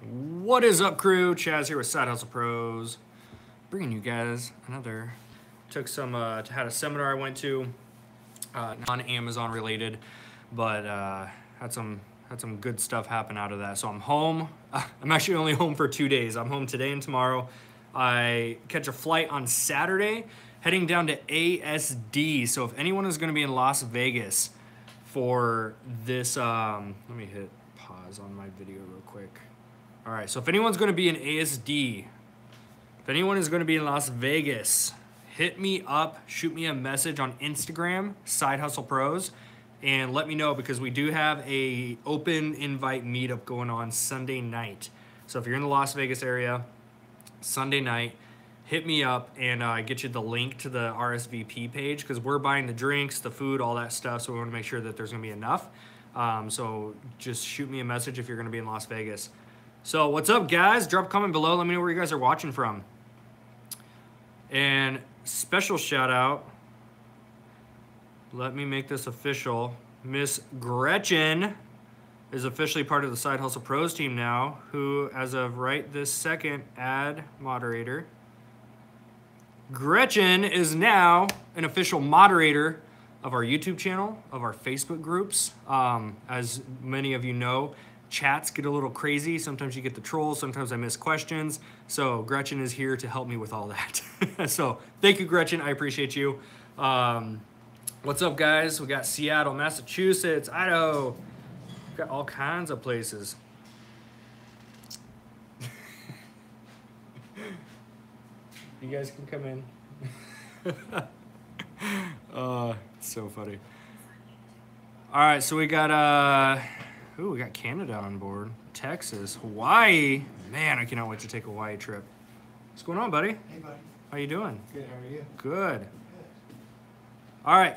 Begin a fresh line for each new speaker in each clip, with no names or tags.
What is up, crew? Chaz here with Side Hustle Pros, bringing you guys another. Had a seminar I went to, non-Amazon related, but had some good stuff happen out of that. So I'm home. I'm actually only home for 2 days. I'm home today and tomorrow. I catch a flight on Saturday, heading down to ASD. So if anyone is going to be in Las Vegas for this, let me hit pause on my video real quick. All right, so if anyone's going to be in ASD, if anyone is going to be in Las Vegas, hit me up, shoot me a message on Instagram, Side Hustle Pros, and let me know, because we do have a open invite meetup going on Sunday night. So if you're in the Las Vegas area, Sunday night, hit me up and get you the link to the RSVP page, because we're buying the drinks, the food, all that stuff, so we want to make sure that there's going to be enough. So just shoot me a message if you're going to be in Las Vegas. So what's up, guys? Drop a comment below. Let me know where you guys are watching from. And special shout out, let me make this official. Miss Gretchen is officially part of the Side Hustle Pros team now, who, as of right this second, ad moderator. Gretchen is now an official moderator of our YouTube channel, of our Facebook groups. As many of you know, chats get a little crazy. Sometimes you get the trolls, sometimes I miss questions. So Gretchen is here to help me with all that. So thank you, Gretchen, I appreciate you. What's up, guys? We got Seattle, Massachusetts, Idaho. We've got all kinds of places. You guys can come in. It's so funny. All right, so we got ooh, we got Canada on board, Texas, Hawaii. Man, I cannot wait to take a Hawaii trip. What's going on, buddy?
Hey, buddy.
How you doing?
Good, how are you?
Good. All right,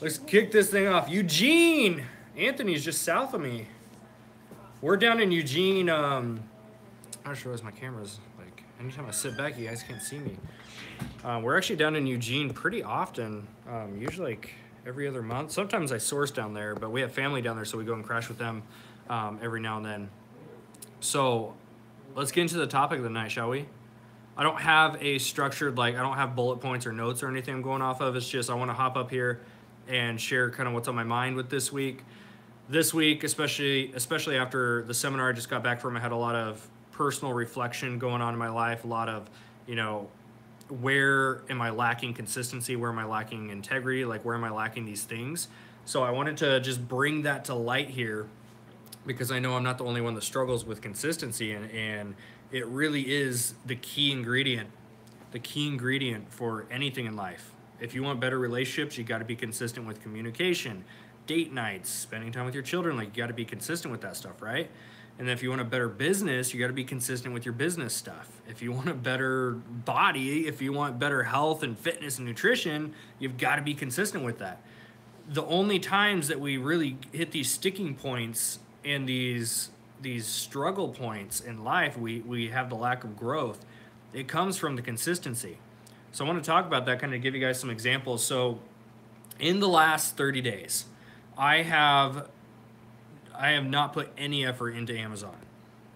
let's kick this thing off. Eugene. Anthony's just south of me. We're down in Eugene. I'm not sure as my camera's like, anytime I sit back, you guys can't see me. We're actually down in Eugene pretty often, usually like every other month. Sometimes I source down there, but we have family down there, so we go and crash with them every now and then. So let's get into the topic of the night, shall we? I don't have a structured, like, I don't have bullet points or notes or anything I'm going off of. It's just I want to hop up here and share kind of what's on my mind with this week. This week, especially after the seminar I just got back from, I had a lot of personal reflection going on in my life, a lot of, you know, where am I lacking consistency? Where am I lacking integrity? Like, where am I lacking these things? So I wanted to just bring that to light here, because I know I'm not the only one that struggles with consistency, and it really is the key ingredient for anything in life. If you want better relationships, you got to be consistent with communication, date nights, spending time with your children. Like, you got to be consistent with that stuff, right? And if you want a better business, you got to be consistent with your business stuff. If you want a better body, if you want better health and fitness and nutrition, you've got to be consistent with that. The only times that we really hit these sticking points and these struggle points in life, we have the lack of growth. It comes from the consistency. So I want to talk about that, kind of give you guys some examples. So in the last 30 days, I have not put any effort into Amazon.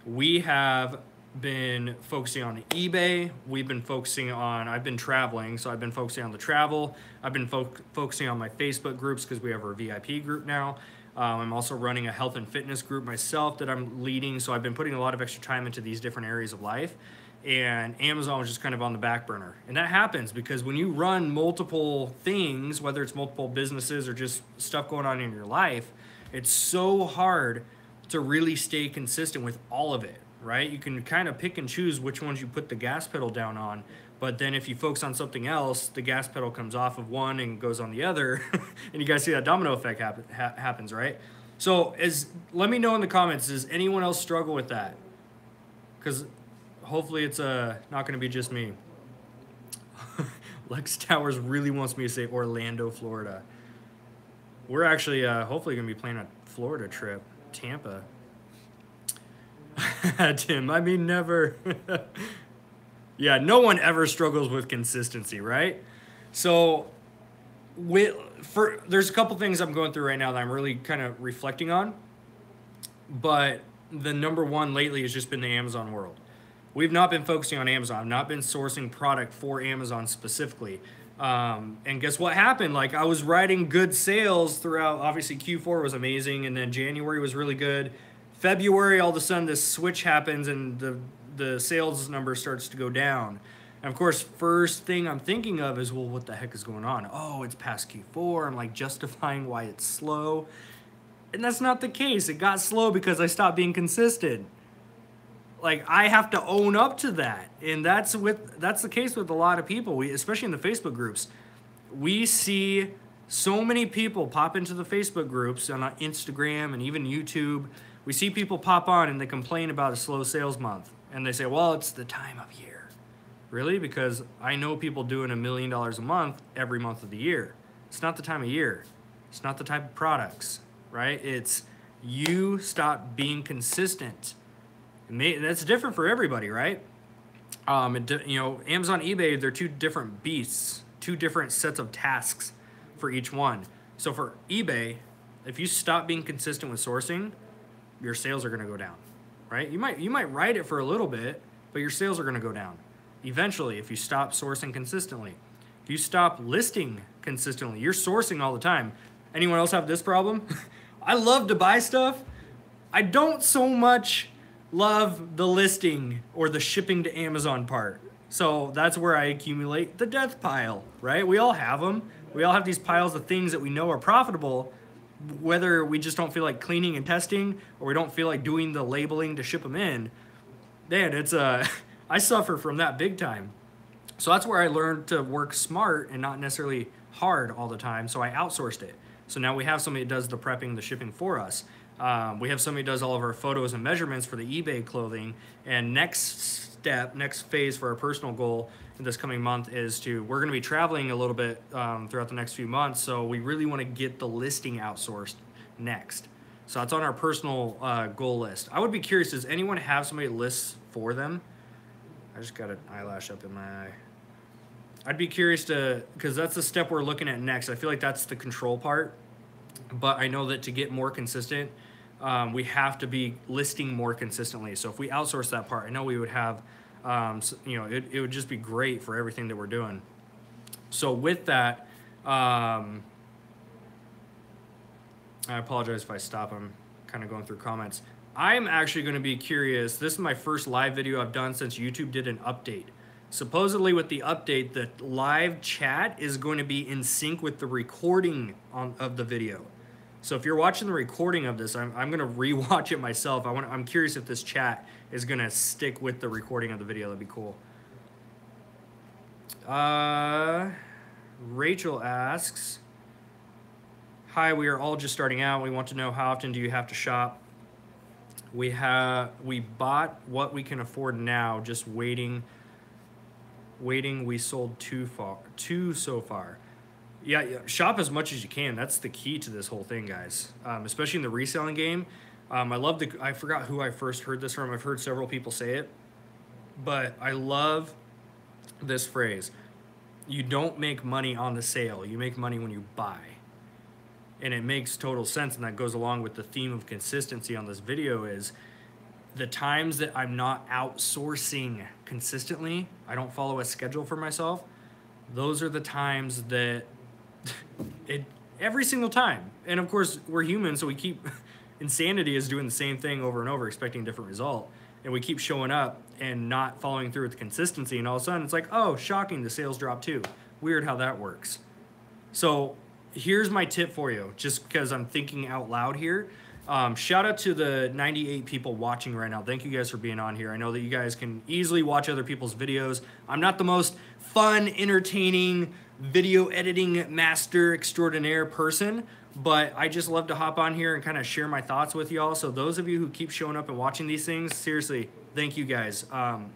We have been focusing on eBay. I've been traveling, so I've been focusing on the travel. I've been focusing on my Facebook groups, because we have our VIP group now. I'm also running a health and fitness group myself that I'm leading, so I've been putting a lot of extra time into these different areas of life. And Amazon was just kind of on the back burner. And that happens because when you run multiple things, whether it's multiple businesses or just stuff going on in your life, it's so hard to really stay consistent with all of it, right? You can kind of pick and choose which ones you put the gas pedal down on, but then if you focus on something else, the gas pedal comes off of one and goes on the other, and you guys see that domino effect happens, right? So let me know in the comments, does anyone else struggle with that? Because hopefully it's not going to be just me. Lex Towers really wants me to say Orlando, Florida. We're actually hopefully going to be planning a Florida trip, Tampa. Tim, I mean, never. Yeah, no one ever struggles with consistency, right? So there's a couple things I'm going through right now that I'm really kind of reflecting on. But the number one lately has just been the Amazon world. We've not been focusing on Amazon, not been sourcing product for Amazon specifically. And guess what happened? Like, I was riding good sales throughout. Obviously, Q4 was amazing, and then January was really good. February, all of a sudden, this switch happens, and the sales number starts to go down. And of course, first thing I'm thinking of is, well, what the heck is going on? Oh, it's past Q4. I'm like justifying why it's slow. And that's not the case. It got slow because I stopped being consistent. Like, I have to own up to that. And that's the case with a lot of people, especially in the Facebook groups. We see so many people pop into the Facebook groups and on Instagram and even YouTube. We see people pop on and they complain about a slow sales month. And they say, well, it's the time of year. Really? Because I know people doing $1 million a month every month of the year. It's not the time of year. It's not the type of products, right? It's you stop being consistent. That's different for everybody, right? Amazon, eBay, they're two different beasts, two different sets of tasks for each one. So for eBay, if you stop being consistent with sourcing, your sales are going to go down, right? You might ride it for a little bit, but your sales are going to go down eventually if you stop sourcing consistently. If you stop listing consistently, you're sourcing all the time. Anyone else have this problem? I love to buy stuff. I don't so much love the listing or the shipping to Amazon part. So that's where I accumulate the death pile, right? We all have them. We all have these piles of things that we know are profitable, whether we just don't feel like cleaning and testing or we don't feel like doing the labeling to ship them in. Man, it's I suffer from that big time. So that's where I learned to work smart and not necessarily hard all the time. So I outsourced it. So now we have somebody that does the prepping, the shipping for us. We have somebody who does all of our photos and measurements for the eBay clothing. And next phase for our personal goal in this coming month is we're going to be traveling a little bit throughout the next few months. So we really want to get the listing outsourced next. So that's on our personal goal list. I would be curious, does anyone have somebody that lists for them? I just got an eyelash up in my eye. I'd be curious because that's the step we're looking at next. I feel like that's the control part. But I know that to get more consistent, we have to be listing more consistently. So if we outsource that part, I know we would have, it would just be great for everything that we're doing. So with that, I apologize if I stop. I'm kind of going through comments. I'm actually going to be curious. This is my first live video I've done since YouTube did an update. Supposedly with the update, the live chat is going to be in sync with the recording of the video. So if you're watching the recording of this, I'm going to rewatch it myself. I'm curious if this chat is going to stick with the recording of the video. That'd be cool. Rachel asks, hi, we are all just starting out. We want to know, how often do you have to shop? We bought what we can afford now, just waiting. We sold two so far. Yeah, shop as much as you can. That's the key to this whole thing, guys. Especially in the reselling game. I forgot who I first heard this from. I've heard several people say it, but I love this phrase. You don't make money on the sale. You make money when you buy. And it makes total sense, and that goes along with the theme of consistency on this video is the times that I'm not outsourcing consistently, I don't follow a schedule for myself, those are the times that every single time. And of course, we're human, so we keep, insanity is doing the same thing over and over, expecting a different result. And we keep showing up and not following through with consistency, and all of a sudden it's like, oh, shocking, the sales drop too. Weird how that works. So here's my tip for you, just because I'm thinking out loud here. Shout out to the 98 people watching right now. Thank you guys for being on here. I know that you guys can easily watch other people's videos. I'm not the most fun, entertaining, video editing master extraordinaire person, but I just love to hop on here and kind of share my thoughts with y'all. So those of you who keep showing up and watching these things, seriously, thank you guys.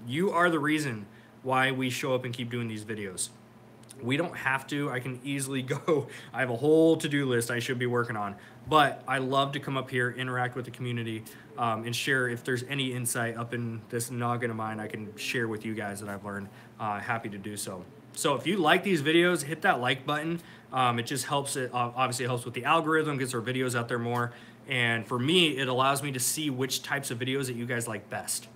You are the reason why we show up and keep doing these videos. We don't have to. I can easily go. I have a whole to-do list I should be working on. But I love to come up here, interact with the community, and share if there's any insight up in this noggin of mine I can share with you guys that I've learned. Happy to do so. So if you like these videos, hit that like button. It just helps. It obviously helps with the algorithm, gets our videos out there more. And for me, it allows me to see which types of videos that you guys like best.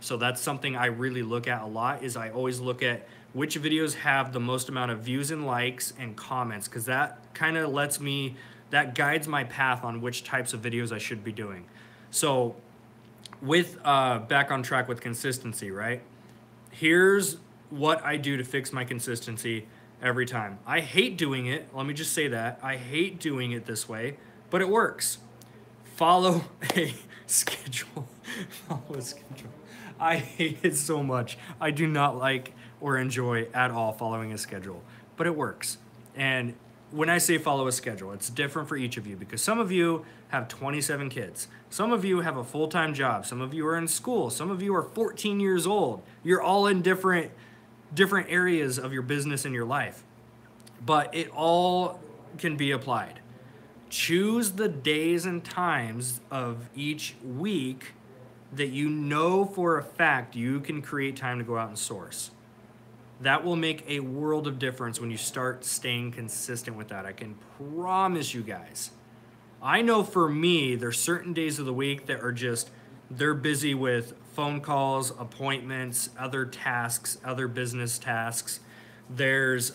So that's something I really look at a lot, is I always look at which videos have the most amount of views and likes and comments, because that kind of lets me, that guides my path on which types of videos I should be doing. So with back on track with consistency, right? Here's what I do to fix my consistency every time. I hate doing it. Let me just say that. I hate doing it this way, but it works. Follow a schedule. Follow a schedule. I hate it so much. I do not like or enjoy at all following a schedule, but it works. And when I say follow a schedule, it's different for each of you, because some of you have 27 kids. Some of you have a full-time job. Some of you are in school. Some of you are 14 years old. You're all in different areas of your business and your life, but it all can be applied. Choose the days and times of each week that you know for a fact you can create time to go out and source. That will make a world of difference when you start staying consistent with that. I can promise you guys. I know for me, there's certain days of the week that are just, they're busy with phone calls, appointments, other tasks, other business tasks. There's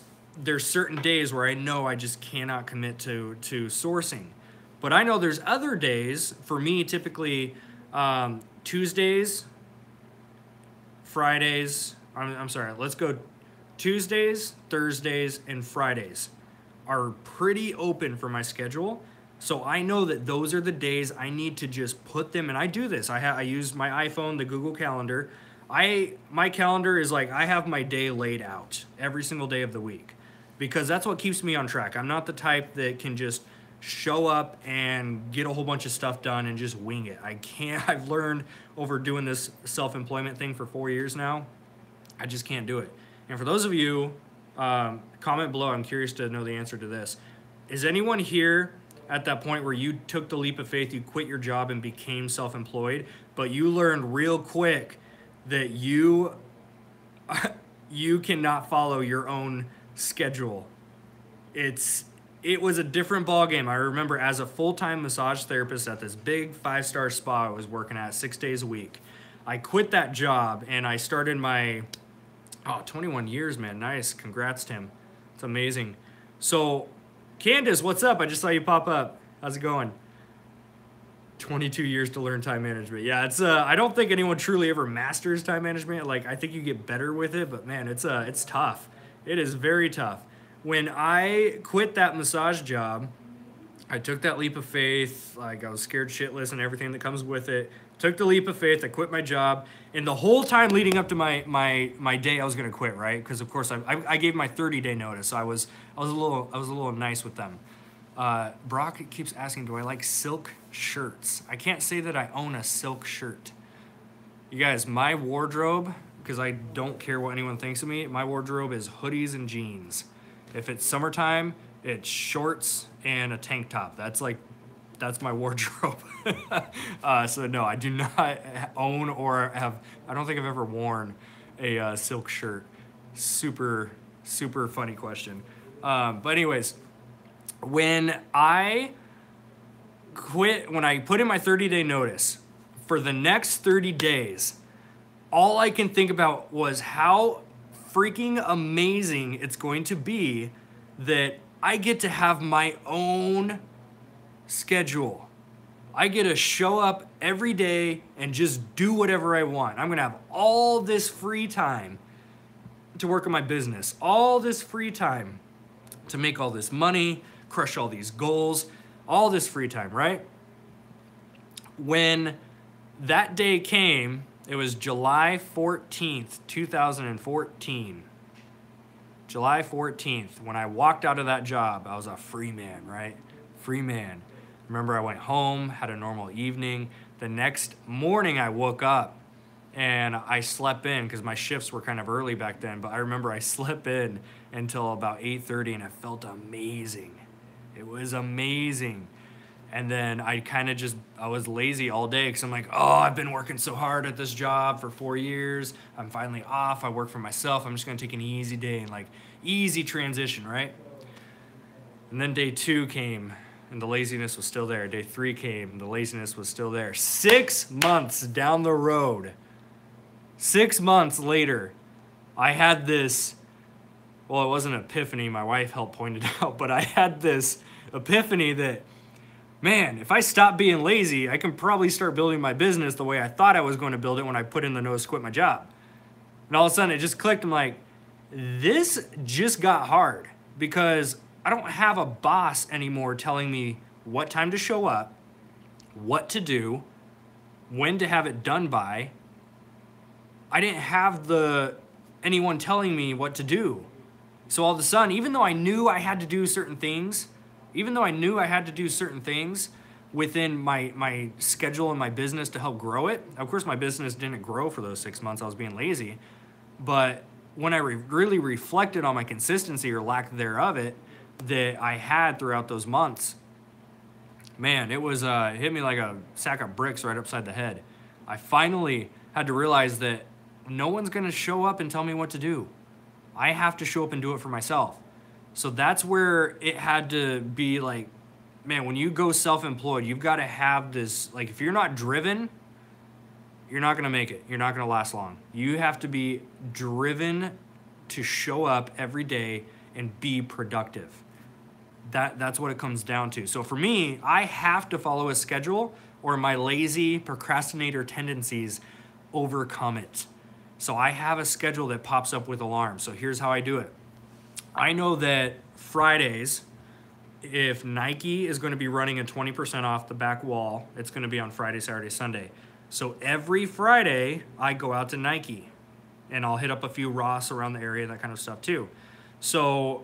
certain days where I know I just cannot commit to sourcing. But I know there's other days, for me typically Tuesdays, Fridays, I'm sorry, let's go Tuesdays, Thursdays, and Fridays are pretty open for my schedule. So I know that those are the days I need to just put them, and I do this. I use my iPhone, the Google Calendar. My calendar is like, I have my day laid out every single day of the week, because that's what keeps me on track. I'm not the type that can just show up and get a whole bunch of stuff done and just wing it. I can't. I've learned over doing this self-employment thing for 4 years now, I just can't do it. And for those of you, comment below. I'm curious to know the answer to this. Is anyone here at that point where you took the leap of faith, you quit your job and became self-employed, but you learned real quick that you cannot follow your own schedule? It was a different ballgame. I remember as a full-time massage therapist at this big 5-star spa I was working at 6 days a week. I quit that job and I started my 21 years, man. Nice. Congrats, Tim. It's amazing. So, Candace, what's up? I just saw you pop up. How's it going? 22 years to learn time management. Yeah, it's I don't think anyone truly ever masters time management. Like, I think you get better with it, but man, it's tough. It is very tough. When I quit that massage job, I took that leap of faith. Like, I was scared shitless and everything that comes with it. Took the leap of faith. I quit my job, and the whole time leading up to my day, I was gonna quit, right? Because of course I gave my 30-day notice. So I was a little nice with them. Brock keeps asking, do I like silk shirts? I can't say that I own a silk shirt. You guys, my wardrobe, because I don't care what anyone thinks of me, my wardrobe is hoodies and jeans. If it's summertime, it's shorts and a tank top. That's my wardrobe. So no, I do not own or have, I don't think I've ever worn a silk shirt. Super, super funny question. But anyways, when I put in my 30-day notice, for the next 30 days, all I can think about was how freaking amazing it's going to be that I get to have my own schedule. I get to show up every day and just do whatever I want. I'm going to have all this free time to work on my business, all this free time to make all this money, crush all these goals, all this free time, right? When that day came, it was July 14th, 2014. July 14th, when I walked out of that job, I was a free man, right? Free man. Remember, I went home, had a normal evening. The next morning, I woke up and I slept in because my shifts were kind of early back then. But I remember I slept in until about 8:30 and I felt amazing. It was amazing. And then I was lazy all day because I'm like, oh, I've been working so hard at this job for 4 years. I'm finally off. I work for myself. I'm just going to take an easy day and like easy transition, right? And then day 2 came and the laziness was still there. Day 3 came, the laziness was still there. 6 months down the road, 6 months later, I had this, well, it wasn't an epiphany, my wife helped point it out, but I had this epiphany that, man, if I stop being lazy, I can probably start building my business the way I thought I was going to build it when I put in the notice to quit my job. And all of a sudden it just clicked. I'm like, this just got hard because I don't have a boss anymore telling me what time to show up, what to do, when to have it done by. I didn't have anyone telling me what to do. So all of a sudden, even though I knew I had to do certain things, within my schedule and my business to help grow it. Of course, my business didn't grow for those 6 months. I was being lazy. But when I really reflected on my consistency or lack thereof it that I had throughout those months, man, it was it hit me like a sack of bricks right upside the head. I finally had to realize that no one's going to show up and tell me what to do. I have to show up and do it for myself. So that's where it had to be like, man, when you go self-employed, you've got to have this, like, if you're not driven, you're not going to make it. You're not going to last long. You have to be driven to show up every day and be productive. That's what it comes down to. So for me, I have to follow a schedule or my lazy procrastinator tendencies overcome it. So I have a schedule that pops up with alarms. So here's how I do it. I know that Fridays, if Nike is going to be running a 20% off the back wall, it's going to be on Friday, Saturday, Sunday. So every Friday, I go out to Nike, and I'll hit up a few Ross around the area, that kind of stuff too. So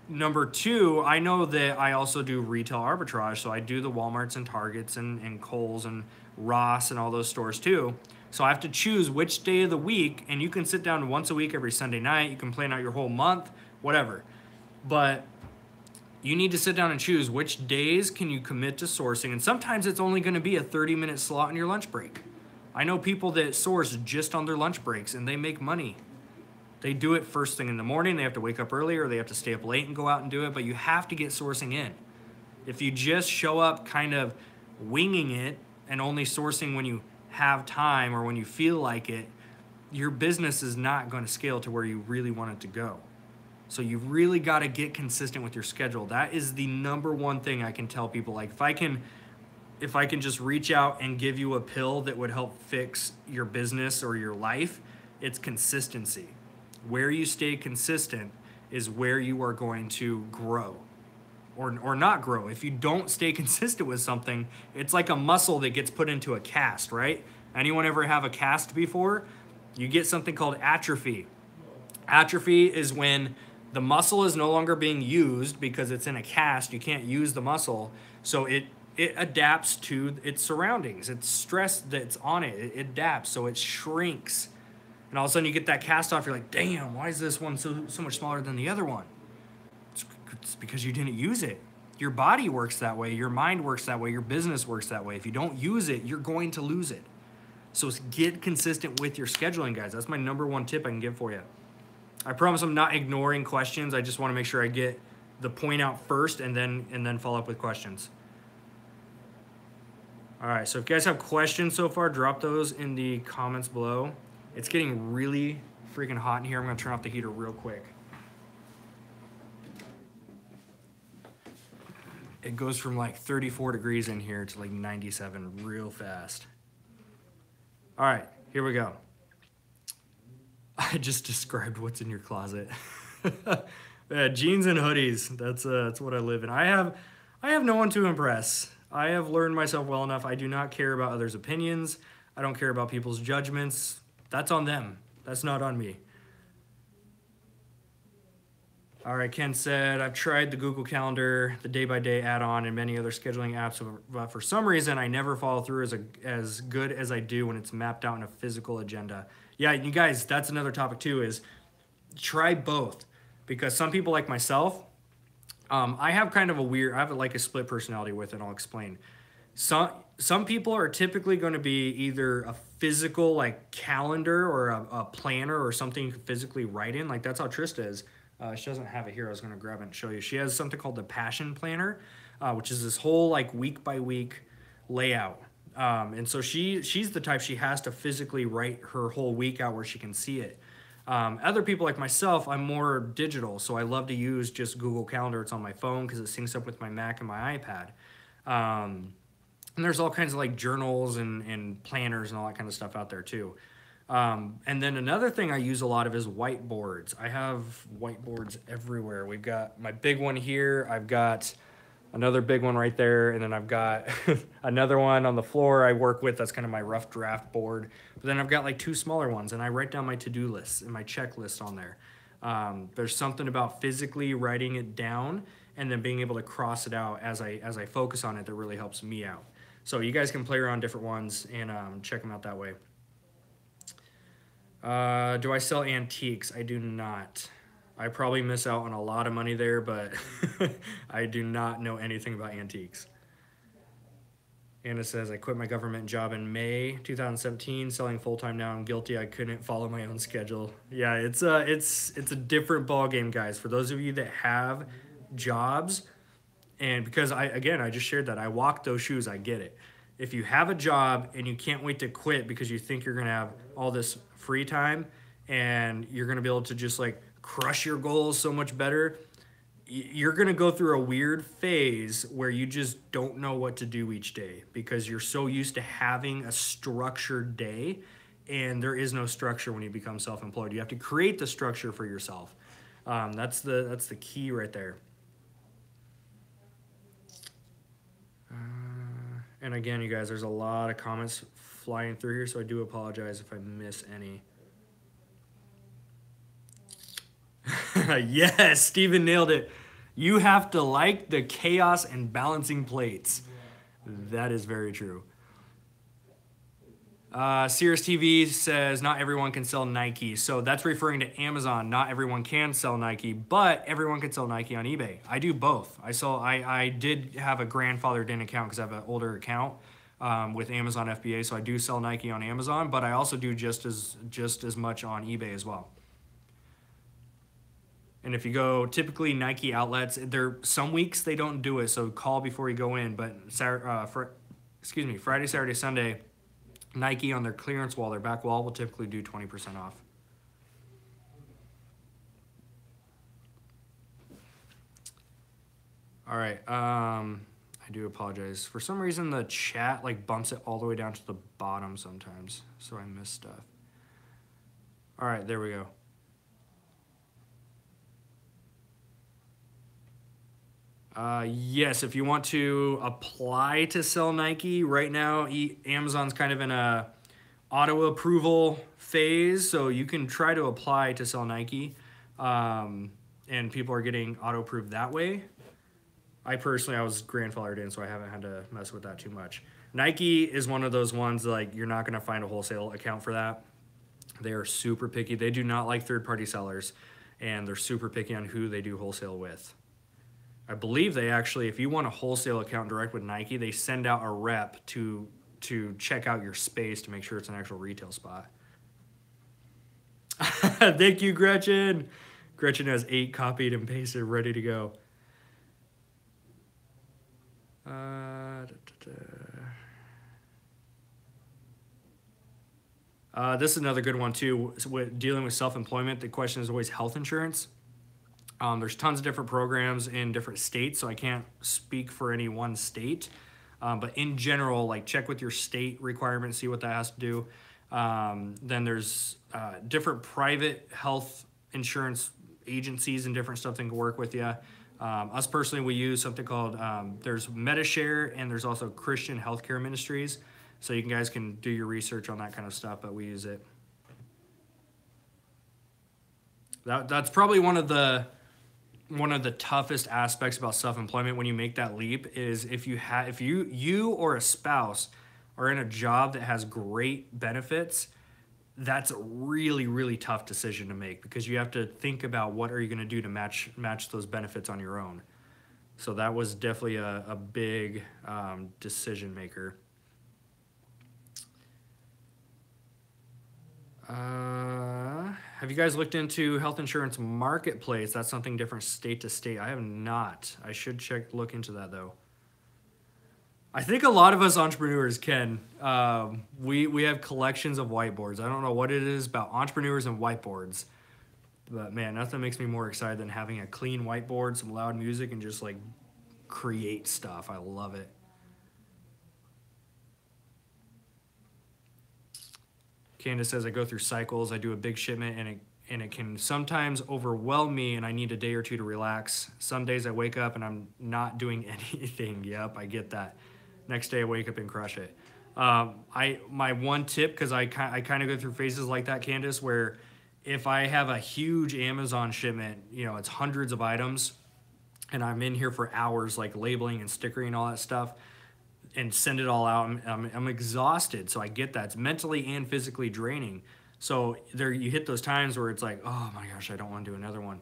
number 2, I know that I also do retail arbitrage, so I do the Walmarts and Targets and Kohl's and Ross and all those stores too. So I have to choose which day of the week, and you can sit down once a week every Sunday night. You can plan out your whole month, whatever. But you need to sit down and choose which days can you commit to sourcing. And sometimes it's only going to be a 30-minute slot on your lunch break. I know people that source just on their lunch breaks, and they make money. They do it first thing in the morning. They have to wake up early, or they have to stay up late and go out and do it. But you have to get sourcing in. If you just show up kind of winging it and only sourcing when you have time or when you feel like it, your business is not going to scale to where you really want it to go. So you've really got to get consistent with your schedule. That is the number one thing I can tell people. Like, if I can just reach out and give you a pill that would help fix your business or your life, it's consistency. Where you stay consistent is where you are going to grow or not grow. If you don't stay consistent with something, it's like a muscle that gets put into a cast, right? Anyone ever have a cast before? You get something called atrophy. Atrophy is when the muscle is no longer being used because it's in a cast. You can't use the muscle. So it adapts to its surroundings. It's stress that's on it. It adapts, so it shrinks. And all of a sudden you get that cast off. You're like, damn, why is this one so much smaller than the other one? It's because you didn't use it. Your body works that way. Your mind works that way. Your business works that way. If you don't use it, you're going to lose it. So get consistent with your scheduling, guys. That's my number one tip I can give for you. I promise I'm not ignoring questions. I just want to make sure I get the point out first and then follow up with questions. All right, so if you guys have questions so far, drop those in the comments below. It's getting really freaking hot in here. I'm going to turn off the heater real quick. It goes from like 34 degrees in here to like 97 real fast. All right, here we go. I just described what's in your closet. Yeah, jeans and hoodies. That's what I live in. I have no one to impress. I have learned myself well enough. I do not care about others' opinions. I don't care about people's judgments. That's on them. That's not on me. All right, Ken said, I've tried the Google Calendar, the day-by-day add-on, and many other scheduling apps, but for some reason, I never follow through as good as I do when it's mapped out in a physical agenda. Yeah, you guys, that's another topic too, is try both. Because some people like myself, I have kind of a split personality with it, and I'll explain. Some people are typically going to be either a physical like calendar or a planner or something you can physically write in. Like that's how Trista is. She doesn't have it here. I was going to grab it and show you. She has something called the Passion Planner. which is this whole like week by week layout. And so she's the type, she has to physically write her whole week out where she can see it. Other people like myself, I'm more digital, so I love to use just Google Calendar. It's on my phone because it syncs up with my Mac and my iPad. And there's all kinds of like journals and planners and all that kind of stuff out there too. And then another thing I use a lot of is whiteboards. I have whiteboards everywhere. We've got my big one here. I've got another big one right there. And then I've got another one on the floor I work with. That's kind of my rough draft board. But then I've got like 2 smaller ones, and I write down my to-do lists and my checklist on there. There's something about physically writing it down and then being able to cross it out as I focus on it that really helps me out. So you guys can play around different ones and check them out that way. Do I sell antiques? I do not. I probably miss out on a lot of money there, but I do not know anything about antiques. Anna says, I quit my government job in May 2017, selling full-time now. I'm guilty. I couldn't follow my own schedule. Yeah, it's a different ball game, guys. For those of you that have jobs, and because I just shared that, I walk those shoes, I get it. If you have a job and you can't wait to quit because you think you're going to have all this free time and you're going to be able to just like crush your goals so much better, you're going to go through a weird phase where you just don't know what to do each day because you're so used to having a structured day, and there is no structure when you become self-employed. You have to create the structure for yourself. That's the key right there. And again, you guys, there's a lot of comments flying through here, so I do apologize if I miss any. Yes, Steven nailed it. You have to like the chaos and balancing plates. That is very true. Sears TV says not everyone can sell Nike. So that's referring to Amazon. Not everyone can sell Nike, but everyone can sell Nike on eBay. I do both. I did have a grandfathered in account because I have an older account with Amazon FBA. So I do sell Nike on Amazon, but I also do just as much on eBay as well. And if you go typically Nike outlets, some weeks they don't do it. So call before you go in. But Friday, Saturday, Sunday, Nike on their clearance wall, their back wall, will typically do 20% off. All right. I do apologize. For some reason, the chat like bumps it all the way down to the bottom sometimes, so I miss stuff. All right, there we go. Yes, if you want to apply to sell Nike, right now Amazon's kind of in a auto approval phase, so you can try to apply to sell Nike, and people are getting auto approved that way. I was grandfathered in, so I haven't had to mess with that too much. Nike is one of those ones like you're not going to find a wholesale account for that. They are super picky. They do not like third-party sellers, and they're super picky on who they do wholesale with. I believe they actually, if you want a wholesale account direct with Nike, they send out a rep to check out your space to make sure it's an actual retail spot. Thank you, Gretchen. Gretchen has 8 copied and pasted, ready to go. This is another good one too. With dealing with self-employment, the question is always health insurance. There's tons of different programs in different states, so I can't speak for any one state. But in general, like check with your state requirements, see what that has to do. Then there's different private health insurance agencies and different stuff that can work with you. Us personally, we use something called, there's MediShare, and there's also Christian Healthcare Ministries. So you guys can do your research on that kind of stuff, but we use it. That's probably one of the toughest aspects about self-employment when you make that leap is if you or a spouse are in a job that has great benefits, that's a really, really tough decision to make because you have to think about what are you going to do to match those benefits on your own. So that was definitely a big decision maker. Have you guys looked into health insurance marketplace? That's something different state to state. I have not. I should look into that though. I think a lot of us entrepreneurs can. We have collections of whiteboards. I don't know what it is about entrepreneurs and whiteboards, but man, nothing makes me more excited than having a clean whiteboard, some loud music, and just like create stuff. I love it. Candace says I go through cycles. I do a big shipment and it can sometimes overwhelm me and I need a day or two to relax. Some days I wake up and I'm not doing anything. Yep, I get that. Next day I wake up and crush it. My one tip, because I kind of go through phases like that, Candace, where if I have a huge Amazon shipment, you know, it's hundreds of items, and I'm in here for hours, like labeling and stickering and all that stuff, and send it all out, I'm exhausted. So I get that. It's mentally and physically draining. So there you hit those times where it's like, oh my gosh, I don't want to do another one.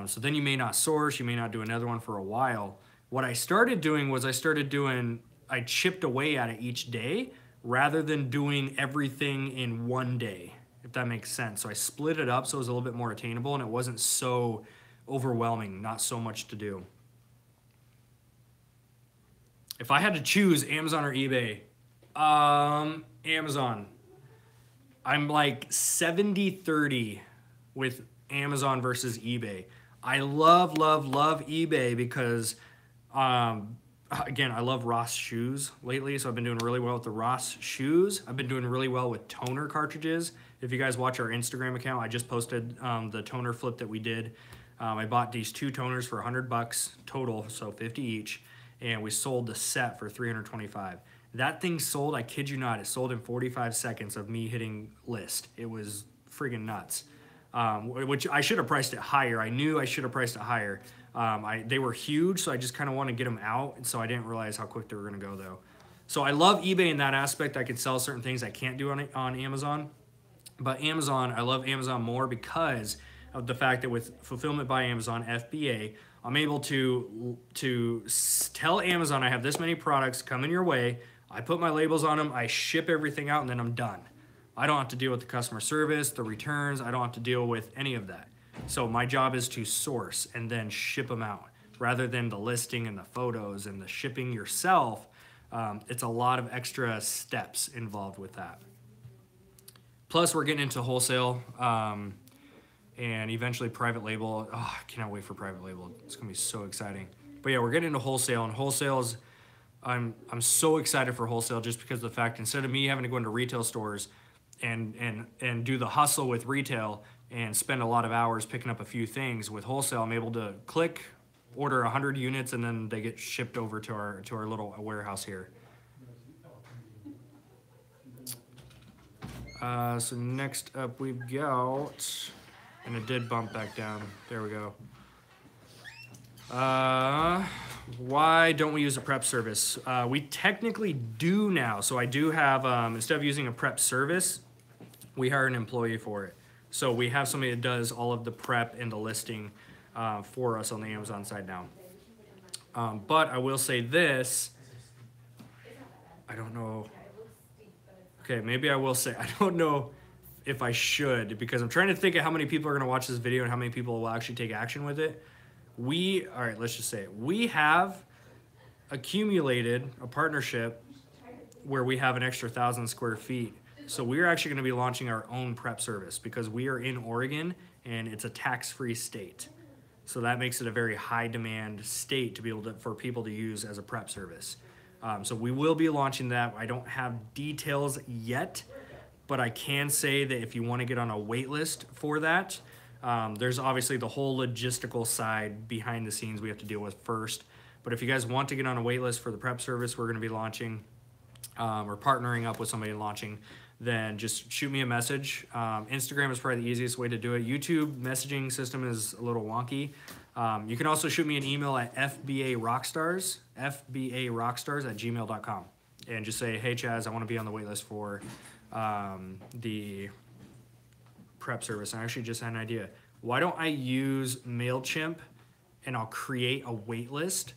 So then you may not source, you may not do another one for a while. What I started doing was I chipped away at it each day rather than doing everything in one day, if that makes sense. So I split it up so it was a little bit more attainable and it wasn't so overwhelming, not so much to do. If I had to choose Amazon or eBay, Amazon. I'm like 70-30 with Amazon versus eBay. I love eBay because, again, I love Ross shoes lately, so I've been doing really well with the Ross shoes. I've been doing really well with toner cartridges. If you guys watch our Instagram account, I just posted the toner flip that we did. I bought these 2 toners for $100 total, so 50 each, and we sold the set for $325. That thing sold, I kid you not, it sold in 45 seconds of me hitting list. It was friggin' nuts, which I should have priced it higher. I knew I should have priced it higher. They were huge, so I just kind of want to get them out, and so I didn't realize how quick they were going to go, though. So I love eBay in that aspect. I can sell certain things I can't do on Amazon. But Amazon, I love Amazon more because of the fact that with Fulfillment by Amazon, FBA, I'm able to tell Amazon I have this many products coming your way. I put my labels on them, I ship everything out, and then I'm done. I don't have to deal with the customer service, the returns. I don't have to deal with any of that. So my job is to source and then ship them out rather than the listing and the photos and the shipping yourself. It's a lot of extra steps involved with that. Plus, we're getting into wholesale and eventually private label. Oh, I cannot wait for private label. It's going to be so exciting. But yeah, we're getting into wholesale, and wholesale's I'm so excited for wholesale just because of the fact instead of me having to go into retail stores and do the hustle with retail and spend a lot of hours picking up a few things, with wholesale I'm able to click, order 100 units, and then they get shipped over to our little warehouse here. So next up we've got, and it did bump back down. There we go. Why don't we use a prep service? We technically do now. So I do have, instead of using a prep service, we hire an employee for it. So we have somebody that does all of the prep and the listing for us on the Amazon side now. But I will say this, I don't know. Okay, maybe I will say, I don't know if I should, because I'm trying to think of how many people are gonna watch this video and how many people will actually take action with it. All right, let's just say it. We have accumulated a partnership where we have an extra 1,000 square feet. So we're actually going to be launching our own prep service because we are in Oregon and it's a tax-free state. So that makes it a very high demand state to be able to, for people to use as a prep service. So we will be launching that. I don't have details yet, but I can say that if you want to get on a wait list for that, there's obviously the whole logistical side behind the scenes we have to deal with first. But if you guys want to get on a wait list for the prep service we're going to be launching, or partnering up with somebody launching, then just shoot me a message. Instagram is probably the easiest way to do it. YouTube messaging system is a little wonky. You can also shoot me an email at fbarockstars@gmail.com, and just say, hey Chaz, I want to be on the wait list for the prep service. I actually just had an idea. Why don't I use MailChimp and I'll create a wait list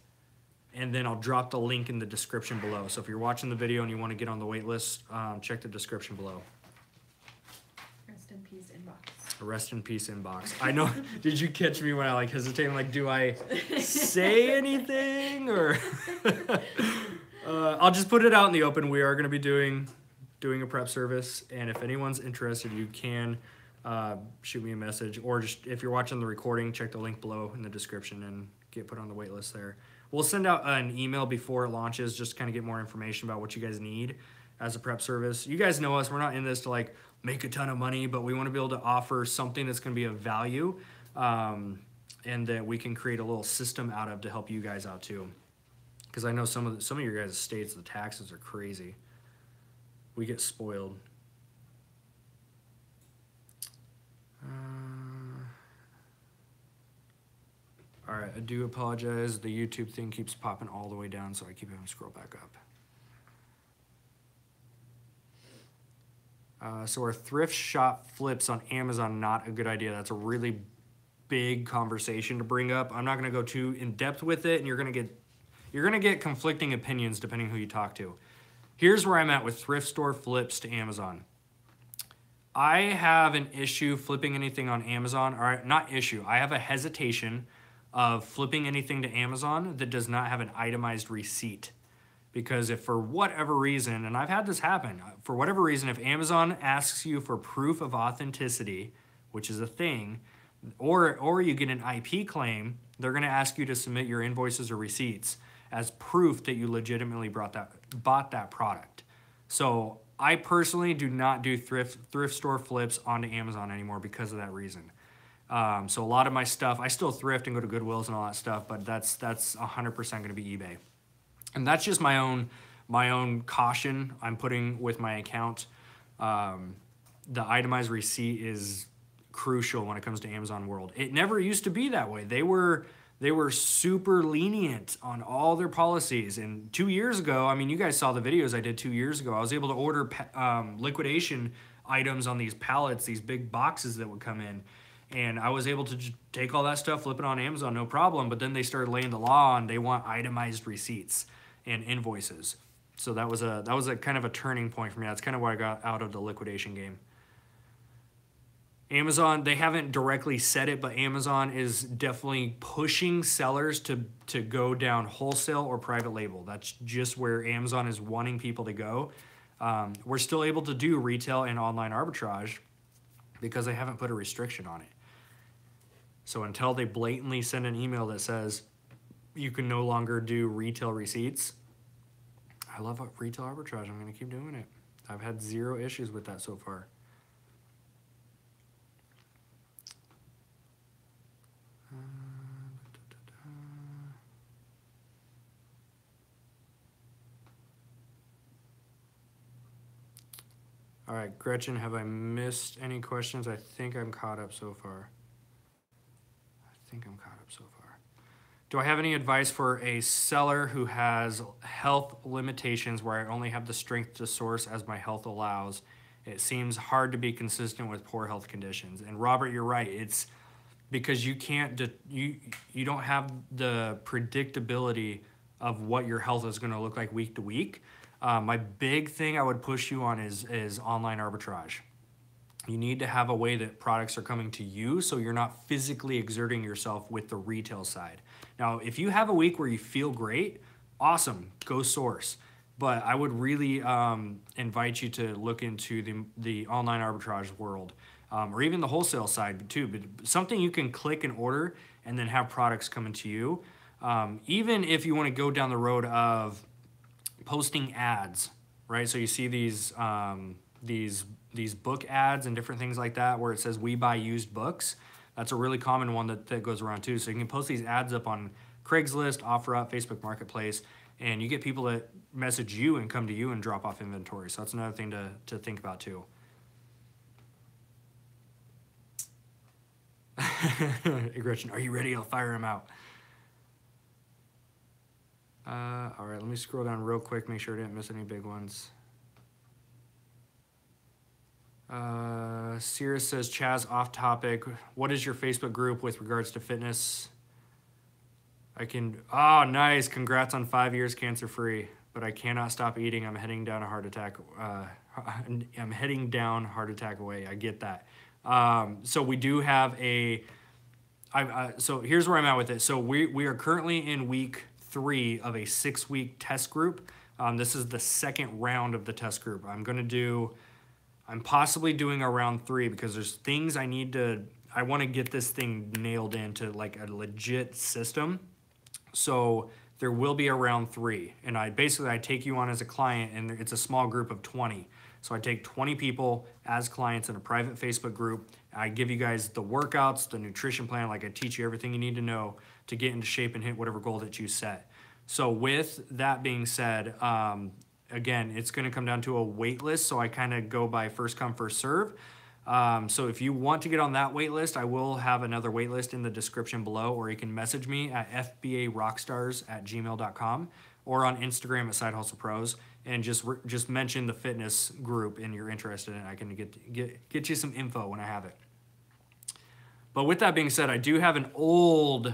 and then I'll drop the link in the description below. So if you're watching the video and you want to get on the wait list, check the description below.
Rest in peace inbox.
Rest in peace inbox. I know. Did you catch me when I hesitated? Like, do I say anything or? I'll just put it out in the open. We are going to be doing a prep service, and if anyone's interested, you can shoot me a message, or just if you're watching the recording, check the link below in the description and get put on the wait list there. We'll send out an email before it launches, just kind of get more information about what you guys need as a prep service. You guys know us. We're not in this to like make a ton of money, but we want to be able to offer something that's going to be of value, and that we can create a little system out of to help you guys out too. Because I know some of your guys' states, the taxes are crazy. We get spoiled. All right, I do apologize. The YouTube thing keeps popping all the way down, so I keep having to scroll back up. So are thrift shop flips on Amazon not a good idea? That's a really big conversation to bring up. I'm not going to go too in depth with it, and you're going to get conflicting opinions depending who you talk to. Here's where I'm at with thrift store flips to Amazon. I have an issue flipping anything on Amazon, or not issue. I have a hesitation of flipping anything to Amazon that does not have an itemized receipt. Because if for whatever reason, and I've had this happen, for whatever reason, if Amazon asks you for proof of authenticity, which is a thing, or you get an IP claim, they're going to ask you to submit your invoices or receipts as proof that you legitimately bought that product. So I personally do not do thrift store flips onto Amazon anymore because of that reason. So a lot of my stuff, I still thrift and go to Goodwills and all that stuff, but that's 100% going to be eBay. And that's just my own caution I'm putting with my account. The itemized receipt is crucial when it comes to Amazon World. It never used to be that way. They were super lenient on all their policies. And 2 years ago, I mean, you guys saw the videos I did 2 years ago. I was able to order liquidation items on these pallets, these big boxes that would come in. And I was able to just take all that stuff, flip it on Amazon, no problem. But then they started laying the law on they want itemized receipts and invoices. So that was a kind of a turning point for me. That's kind of why I got out of the liquidation game. Amazon, they haven't directly said it, but Amazon is definitely pushing sellers to go down wholesale or private label. That's just where Amazon is wanting people to go. We're still able to do retail and online arbitrage because they haven't put a restriction on it. So until they blatantly send an email that says you can no longer do retail receipts, I love retail arbitrage. I'm going to keep doing it. I've had zero issues with that so far. All right, Gretchen, have I missed any questions? I think I'm caught up so far. Do I have any advice for a seller who has health limitations where I only have the strength to source as my health allows? It seems hard to be consistent with poor health conditions. And Robert, you're right. It's because you can't, you don't have the predictability of what your health is going to look like week to week. My big thing I would push you on is online arbitrage. You need to have a way that products are coming to you so you're not physically exerting yourself with the retail side. Now, if you have a week where you feel great, awesome, go source. But I would really invite you to look into the online arbitrage world, or even the wholesale side too, but something you can click and order and then have products coming to you. Even if you want to go down the road of posting ads, right? So you see these book ads and different things like that where it says we buy used books. That's a really common one that goes around too. So you can post these ads up on Craigslist, OfferUp, Facebook Marketplace, and you get people that message you and come to you and drop off inventory. So that's another thing to think about too. Hey, Gretchen, are you ready? I'll fire him out. All right, let me scroll down real quick, make sure I didn't miss any big ones. Sierra says, Chaz, off topic. What is your Facebook group with regards to fitness? Oh, nice. Congrats on 5 years cancer-free, but I cannot stop eating. I'm heading down a heart attack. I'm heading down heart attack away. I get that. So we do have so here's where I'm at with it. So we are currently in week 3 of a 6-week test group. This is the second round of the test group. I'm possibly doing a round 3 because there's things I want to get this thing nailed into like a legit system. So there will be a round 3, and I take you on as a client, and it's a small group of 20. So I take 20 people as clients in a private Facebook group. I give you guys the workouts, the nutrition plan, like I teach you everything you need to know to get into shape and hit whatever goal that you set. So with that being said, again, it's going to come down to a wait list. So I kind of go by first come, first serve. So if you want to get on that wait list, I will have another wait list in the description below, or you can message me at fbarockstars@gmail.com or on Instagram at Side Hustle Pros, and just mention the fitness group and you're interested in it. I can get you some info when I have it. But with that being said, I do have an old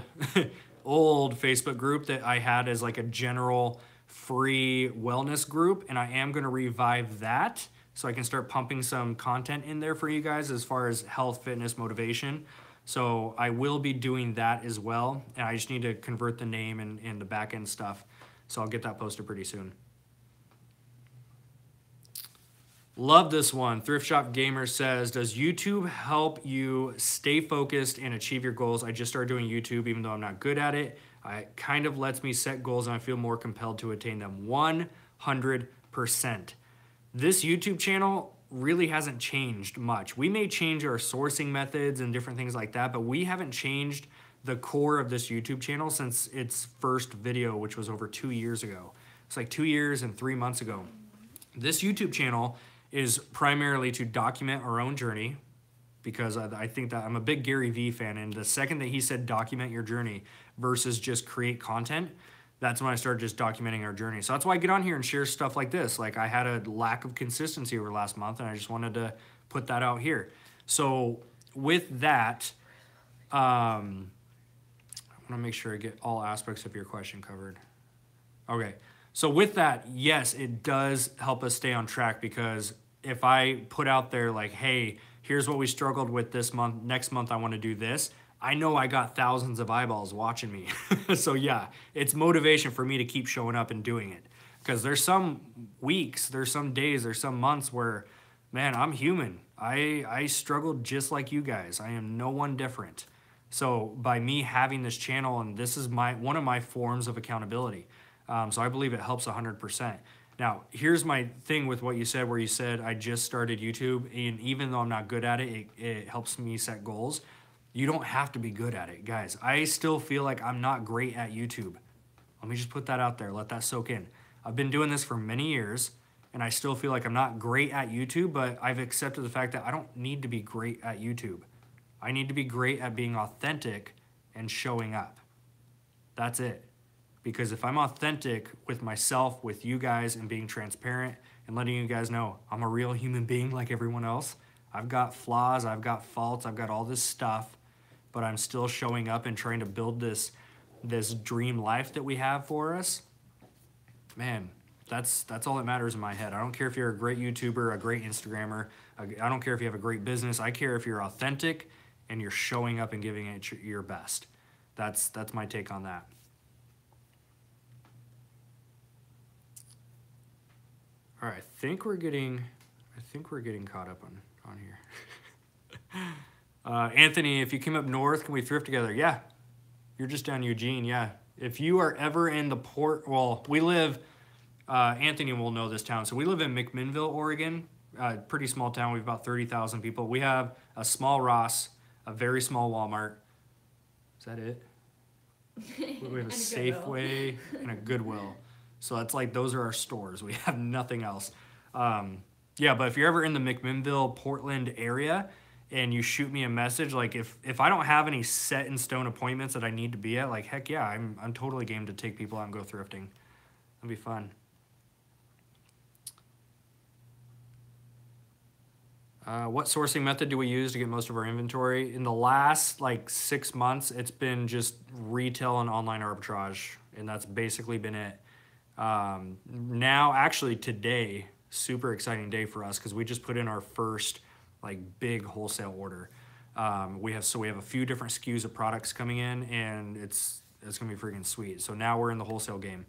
old Facebook group that I had as like a general free wellness group, and I am going to revive that so I can start pumping some content in there for you guys as far as health, fitness, motivation. So I will be doing that as well, and I just need to convert the name and the back end stuff. So I'll get that posted pretty soon. Love this one. Thrift Shop Gamer says, does YouTube help you stay focused and achieve your goals? I just started doing YouTube even though I'm not good at it. It kind of lets me set goals and I feel more compelled to attain them. 100%. This YouTube channel really hasn't changed much. We may change our sourcing methods and different things like that, but we haven't changed the core of this YouTube channel since its first video, which was over 2 years ago. It's like 2 years and 3 months ago. This YouTube channel is primarily to document our own journey, because I think that I'm a big Gary Vee fan, and the second that he said document your journey versus just create content, that's when I started just documenting our journey. So that's why I get on here and share stuff like this. Like I had a lack of consistency over last month, and I just wanted to put that out here. So with that, I want to make sure I get all aspects of your question covered. Okay. So with that, yes, it does help us stay on track, because if I put out there like, hey, here's what we struggled with this month, next month I want to do this, I know I got thousands of eyeballs watching me. So yeah, it's motivation for me to keep showing up and doing it. Because there's some weeks, there's some days, there's some months where, man, I'm human. I struggled just like you guys. I am no one different. So by me having this channel, and this is one of my forms of accountability. So I believe it helps 100%. Now, here's my thing with what you said, where you said I just started YouTube, and even though I'm not good at it, it helps me set goals. You don't have to be good at it, guys. I still feel like I'm not great at YouTube. Let me just put that out there. Let that soak in. I've been doing this for many years, and I still feel like I'm not great at YouTube, but I've accepted the fact that I don't need to be great at YouTube. I need to be great at being authentic and showing up. That's it. Because if I'm authentic with myself, with you guys, and being transparent and letting you guys know I'm a real human being like everyone else, I've got flaws, I've got faults, I've got all this stuff, but I'm still showing up and trying to build this dream life that we have for us. Man, that's all that matters in my head. I don't care if you're a great YouTuber, a great Instagrammer. I don't care if you have a great business. I care if you're authentic and you're showing up and giving it your best. That's my take on that. All right, I think we're getting caught up on here. Anthony, if you came up north, can we thrift together? Yeah, you're just down Eugene. Yeah, if you are ever in the port, well, we live. Anthony will know this town. So we live in McMinnville, Oregon. Pretty small town. We have about 30,000 people. We have a small Ross, a very small Walmart. Is that it? We have a Safeway and a Goodwill. So it's like those are our stores. We have nothing else. Yeah, but if you're ever in the McMinnville, Portland area and you shoot me a message, like if I don't have any set in stone appointments that I need to be at, like heck yeah, I'm totally game to take people out and go thrifting. That'd be fun. What sourcing method do we use to get most of our inventory? In the last like 6 months, it's been just retail and online arbitrage, and that's basically been it. Now, actually today, super exciting day for us because we just put in our first like big wholesale order. We have a few different SKUs of products coming in, and it's gonna be freaking sweet. So now we're in the wholesale game.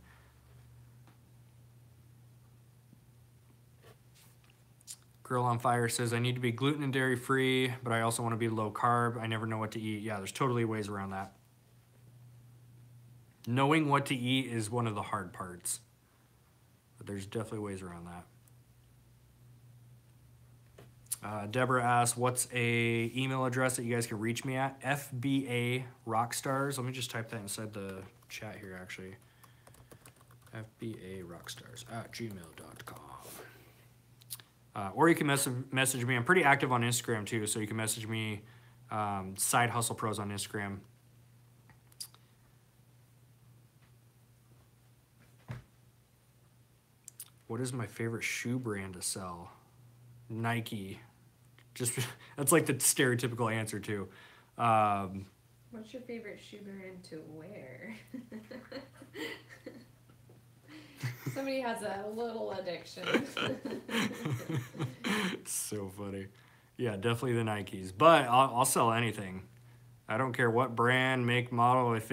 Girl on Fire says, I need to be gluten and dairy free, but I also want to be low carb. I never know what to eat. Yeah, there's totally ways around that. Knowing what to eat is one of the hard parts. But there's definitely ways around that. Deborah asks, what's a email address that you guys can reach me at? FBA Rockstars. Let me just type that inside the chat here, actually. FBA Rockstars at gmail.com. Or you can message me. I'm pretty active on Instagram too, so you can message me, Side Hustle Pros on Instagram. What is my favorite shoe brand to sell? Nike. Just that's like the stereotypical answer too.
What's your favorite shoe brand to wear? Somebody has a little addiction.
It's so funny. Yeah, definitely the Nikes. But I'll sell anything. I don't care what brand, make, model. If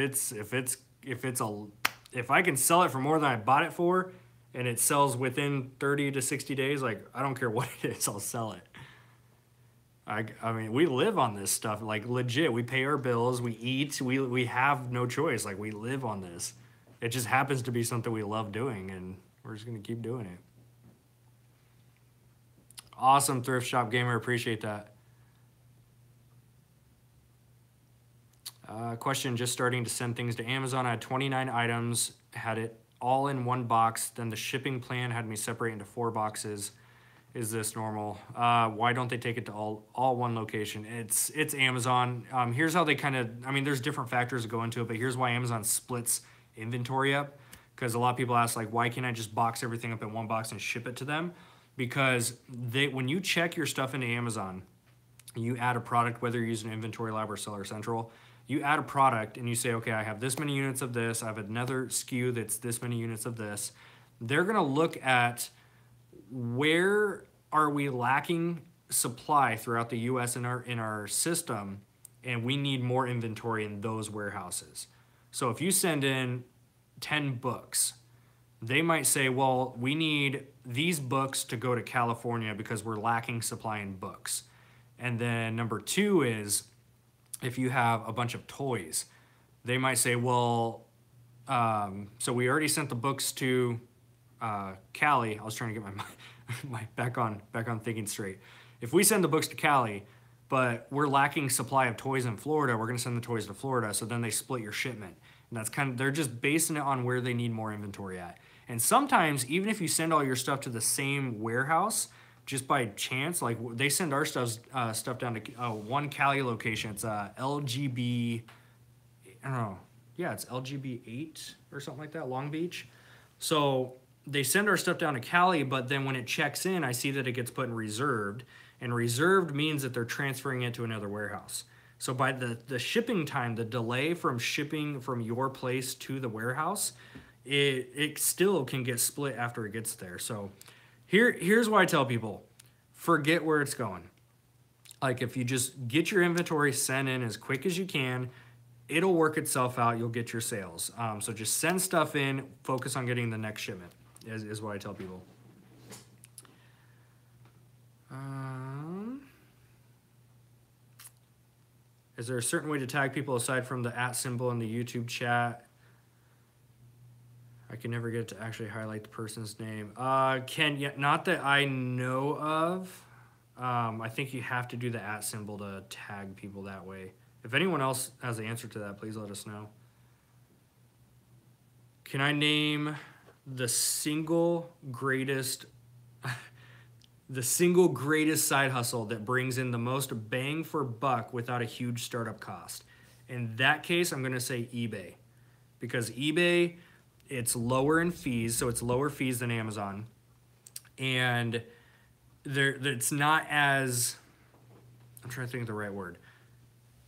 I can sell it for more than I bought it for, and it sells within 30 to 60 days, like I don't care what it is, I'll sell it. I mean, we live on this stuff, like legit. We pay our bills, we eat, we have no choice. Like we live on this. It just happens to be something we love doing, and we're just gonna keep doing it. Awesome, Thrift Shop Gamer, appreciate that. Question, just starting to send things to Amazon. I had 29 items, had it all in one box. Then the shipping plan had me separate into 4 boxes. Is this normal? Why don't they take it to all one location? It's Amazon. Here's how they kind of, I mean, there's different factors that go into it, but here's why Amazon splits inventory up. Because a lot of people ask, like, why can't I just box everything up in one box and ship it to them? Because when you check your stuff into Amazon, you add a product, whether you're using Inventory Lab or Seller Central, you add a product and you say, okay, I have this many units of this, I have another SKU that's this many units of this. They're gonna look at where are we lacking supply throughout the US in our system, and we need more inventory in those warehouses. So if you send in 10 books, they might say, well, we need these books to go to California because we're lacking supply in books. And then number 2 is, if you have a bunch of toys, they might say, well, so we already sent the books to Cali. I was trying to get my back on thinking straight. If we send the books to Cali, but we're lacking supply of toys in Florida, we're going to send the toys to Florida. So then they split your shipment. And that's they're just basing it on where they need more inventory at. And sometimes, even if you send all your stuff to the same warehouse, just by chance, like they send our stuff down to one Cali location. It's LGB, I don't know. Yeah, it's LGB 8 or something like that, Long Beach. So they send our stuff down to Cali, but then when it checks in, I see that it gets put in reserved. And reserved means that they're transferring it to another warehouse. So by the shipping time, the delay from shipping from your place to the warehouse, it still can get split after it gets there. So here's why I tell people, forget where it's going. Like if you just get your inventory sent in as quick as you can, it'll work itself out. You'll get your sales. So just send stuff in, focus on getting the next shipment is what I tell people. Is there a certain way to tag people aside from the @ symbol in the YouTube chat? I can never get to actually highlight the person's name. Not that I know of. I think you have to do the @ symbol to tag people that way. If anyone else has the answer to that, please let us know. Can I name the single greatest side hustle that brings in the most bang for buck without a huge startup cost? In that case, I'm going to say eBay. Because eBay, it's lower in fees, so it's lower fees than Amazon. And it's not as, I'm trying to think of the right word.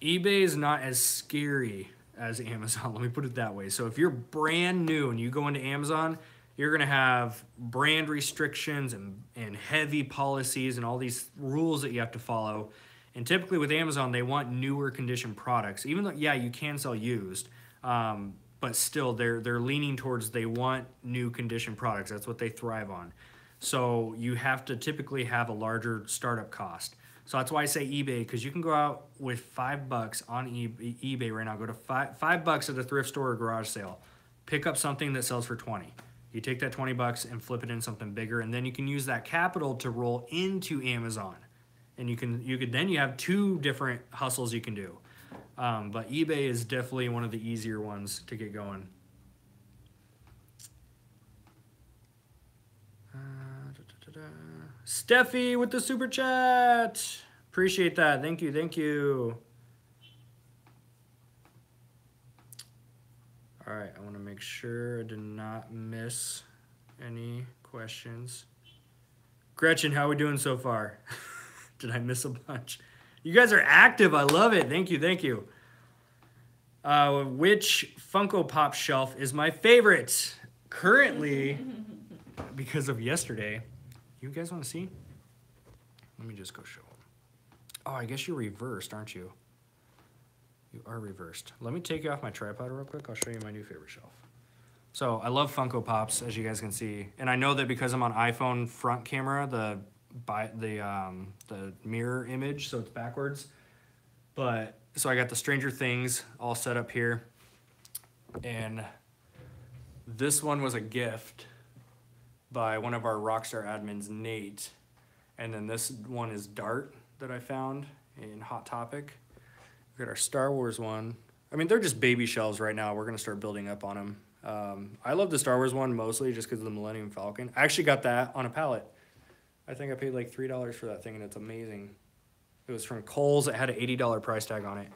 eBay is not as scary as Amazon, let me put it that way. So if you're brand new and you go into Amazon, you're gonna have brand restrictions and heavy policies and all these rules that you have to follow. And typically with Amazon, they want newer condition products. Even though, yeah, you can sell used, but still they're leaning towards they want new condition products. That's what they thrive on. So you have to typically have a larger startup cost. So that's why I say eBay, because you can go out with $5 on eBay right now. Go to $5 at a thrift store or garage sale. Pick up something that sells for 20. You take that $20 and flip it in something bigger, and then you can use that capital to roll into Amazon. And you have two different hustles you can do. But eBay is definitely one of the easier ones to get going. Steffi with the super chat. Appreciate that. Thank you. Thank you. All right. I want to make sure I did not miss any questions. Gretchen, how are we doing so far? Did I miss a bunch? You guys are active. I love it. Thank you. Thank you. Which Funko Pop shelf is my favorite? Currently, because of yesterday. You guys want to see? Let me just go show them. Oh, I guess you're reversed, aren't you? You are reversed. Let me take you off my tripod real quick. I'll show you my new favorite shelf. So I love Funko Pops, as you guys can see. And I know that because I'm on iPhone front camera, the mirror image, so it's backwards. But so I got the Stranger Things all set up here. And this one was a gift by one of our Rockstar admins, Nate. And then this one is Dart that I found in Hot Topic. We got our Star Wars one. I mean, they're just baby shelves right now. We're going to start building up on them. I love the Star Wars one mostly just because of the Millennium Falcon. I actually got that on a pallet. I think I paid like $3 for that thing, and it's amazing. It was from Kohl's. It had an $80 price tag on it.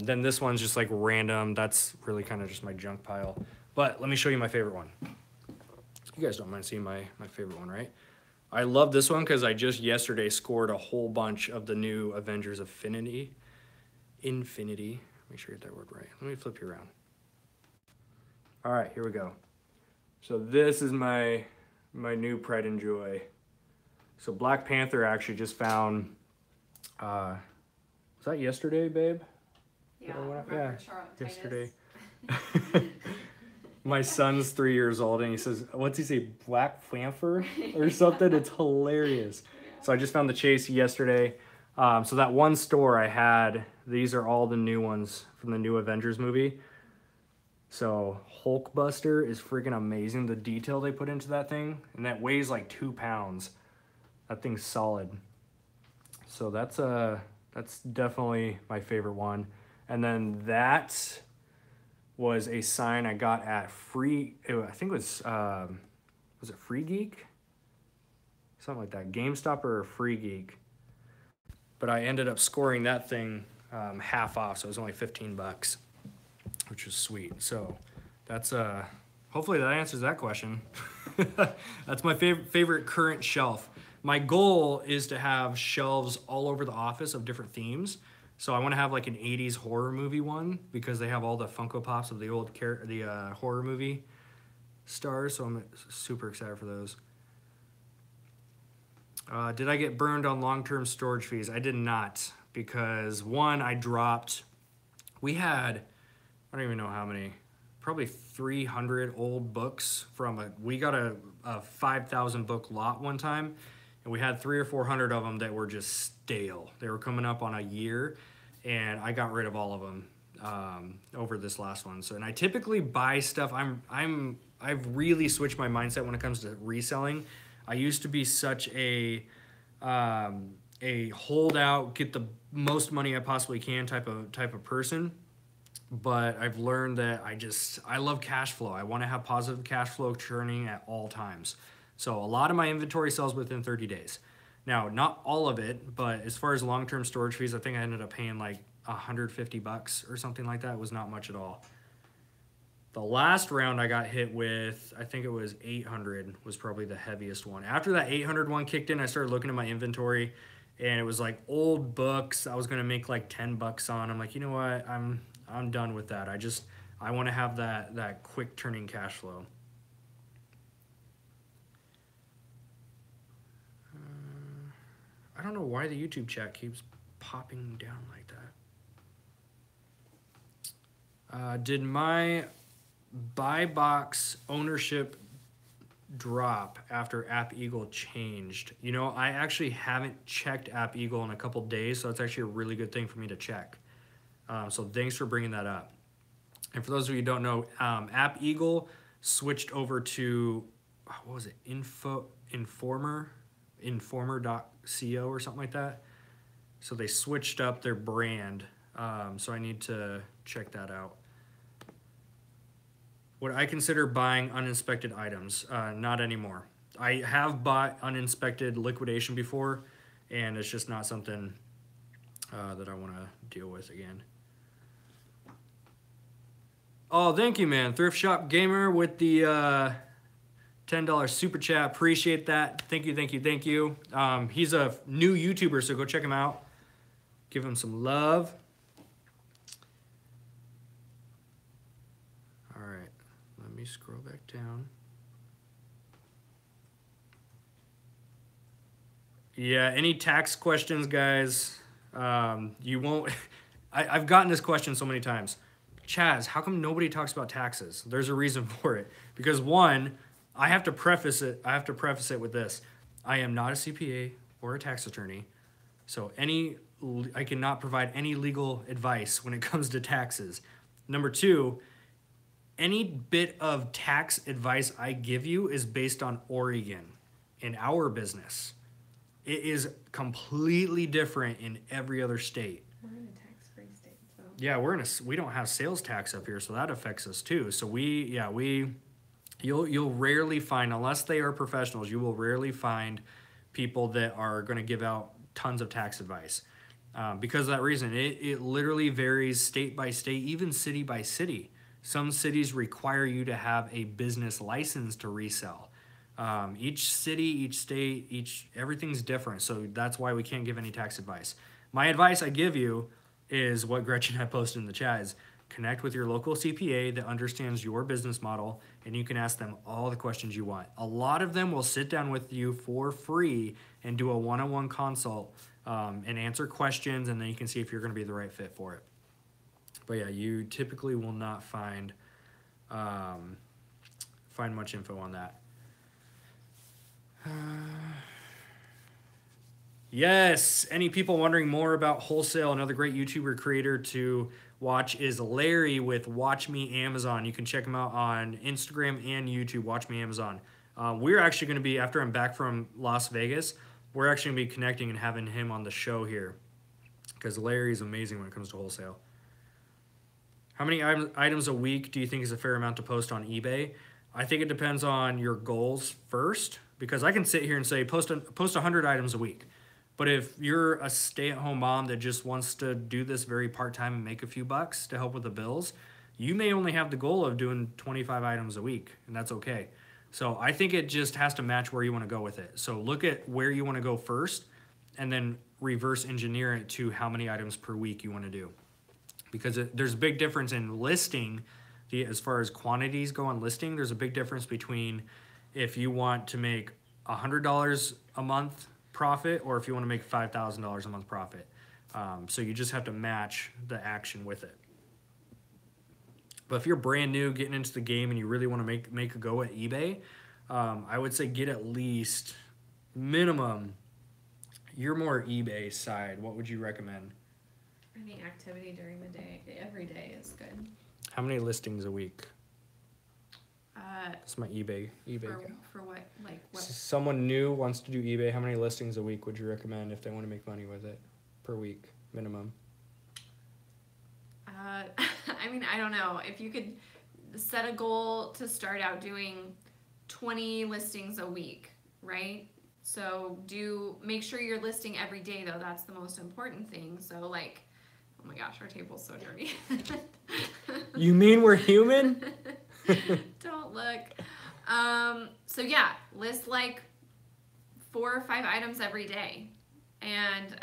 Then this one's just like random. That's really kind of just my junk pile. But let me show you my favorite one. You guys don't mind seeing my favorite one, right? I love this one because I just yesterday scored a whole bunch of the new Avengers Infinity. Make sure you get that word right. Let me flip you around. All right, here we go. So this is my new pride and joy. So Black Panther actually just found, was that yesterday, babe?
Yeah,
yesterday. My son's 3 years old, and he says, what's he say, Black Panther or something? It's hilarious. So I just found the chase yesterday. So that one store I had, these are all the new ones from the new Avengers movie. So Hulkbuster is freaking amazing. The detail they put into that thing, and that weighs like 2 pounds. That thing's solid. So that's definitely my favorite one. And then that was a sign I got at I think it was it Free Geek? Something like that. GameStop or Free Geek. But I ended up scoring that thing half off, so it was only $15, which was sweet. So that's hopefully that answers that question. That's my favorite current shelf. My goal is to have shelves all over the office of different themes. So I want to have like an 80s horror movie one because they have all the Funko Pops of the old horror movie stars. So I'm super excited for those. Did I get burned on long-term storage fees? I did not, because one, I dropped, we had, I don't even know how many, probably 300 old books we got a 5,000 book lot one time, and we had 300 or 400 of them that were just stale. They were coming up on a year, and I got rid of all of them over this last one. So, and I typically buy stuff. I've really switched my mindset when it comes to reselling. I used to be such a holdout, get the most money I possibly can type of person. But I've learned that I love cash flow. I want to have positive cash flow churning at all times. So a lot of my inventory sells within 30 days. Now, not all of it, but as far as long-term storage fees, I think I ended up paying like $150 or something like that. It was not much at all. The last round I got hit with, I think it was 800 was probably the heaviest one. After that 800 one kicked in, I started looking at my inventory, and it was like old books I was gonna make like $10 on. I'm like, you know what? I'm done with that. I want to have that quick turning cash flow. I don't know why the YouTube chat keeps popping down like that. Did my buy box ownership drop after App Eagle changed? You know, I actually haven't checked App Eagle in a couple days, so it's actually a really good thing for me to check. So thanks for bringing that up. And for those of you who don't know, App Eagle switched over to, what was it, Informer.co or something like that. So they switched up their brand. So I need to check that out. Would I consider buying uninspected items? Not anymore. I have bought uninspected liquidation before, and it's just not something that I want to deal with again. Oh, thank you, man. Thrift Shop Gamer with the $10 super chat. Appreciate that. Thank you, thank you, thank you. He's a new YouTuber, so go check him out. Give him some love. All right, let me scroll back down. Yeah, any tax questions, guys? You won't. I've gotten this question so many times. Chaz, how come nobody talks about taxes? There's a reason for it. Because one, I have to preface it with this. I am not a CPA or a tax attorney. So I cannot provide any legal advice when it comes to taxes. Number two, any bit of tax advice I give you is based on Oregon in our business. It is completely different in every other state.
We're in a tax-free state, so.
Yeah, we don't have sales tax up here, so that affects us too. So you'll rarely find, unless they are professionals, you will rarely find people that are going to give out tons of tax advice. Because of that reason, it literally varies state by state, even city by city. Some cities require you to have a business license to resell. Each city, each state, everything's different. So that's why we can't give any tax advice. My advice I give you is what Gretchen had posted in the chat is connect with your local CPA that understands your business model, and you can ask them all the questions you want. A lot of them will sit down with you for free and do a one-on-one consult and answer questions, and then you can see if you're going to be the right fit for it. But yeah, you typically will not find much info on that. Yes, any people wondering more about Wholesale, another great YouTuber creator to watch is Larry with Watch Me Amazon. You can check him out on Instagram and YouTube, Watch Me Amazon. We're actually going to be, after I'm back from Las Vegas, we're actually going to be connecting and having him on the show here because Larry is amazing when it comes to wholesale. How many items a week do you think is a fair amount to post on eBay? I think it depends on your goals first, because I can sit here and say post 100 items a week. But if you're a stay-at-home mom that just wants to do this very part-time and make a few bucks to help with the bills, you may only have the goal of doing 25 items a week, and that's okay. So I think it just has to match where you want to go with it. So look at where you want to go first, and then reverse engineer it to how many items per week you want to do. Because there's a big difference in listing, as far as quantities go on listing, there's a big difference between if you want to make $100 a month profit or if you want to make $5,000 a month profit. So you just have to match the action with it. But if you're brand new, getting into the game, and you really want to make a go at eBay, I would say get at least minimum. You're more eBay side. What would you recommend?
Any activity during the day, every day is good.
How many listings a week? That's my eBay.
For what? Like what?
Someone new wants to do eBay. How many listings a week would you recommend if they want to make money with it per week, minimum?
I mean, I don't know. If you could set a goal to start out doing 20 listings a week, right? So make sure you're listing every day, though. That's the most important thing. So like, oh my gosh, our table's so dirty.
You mean we're human?
Don't look. So yeah, list like 4 or 5 items every day. And,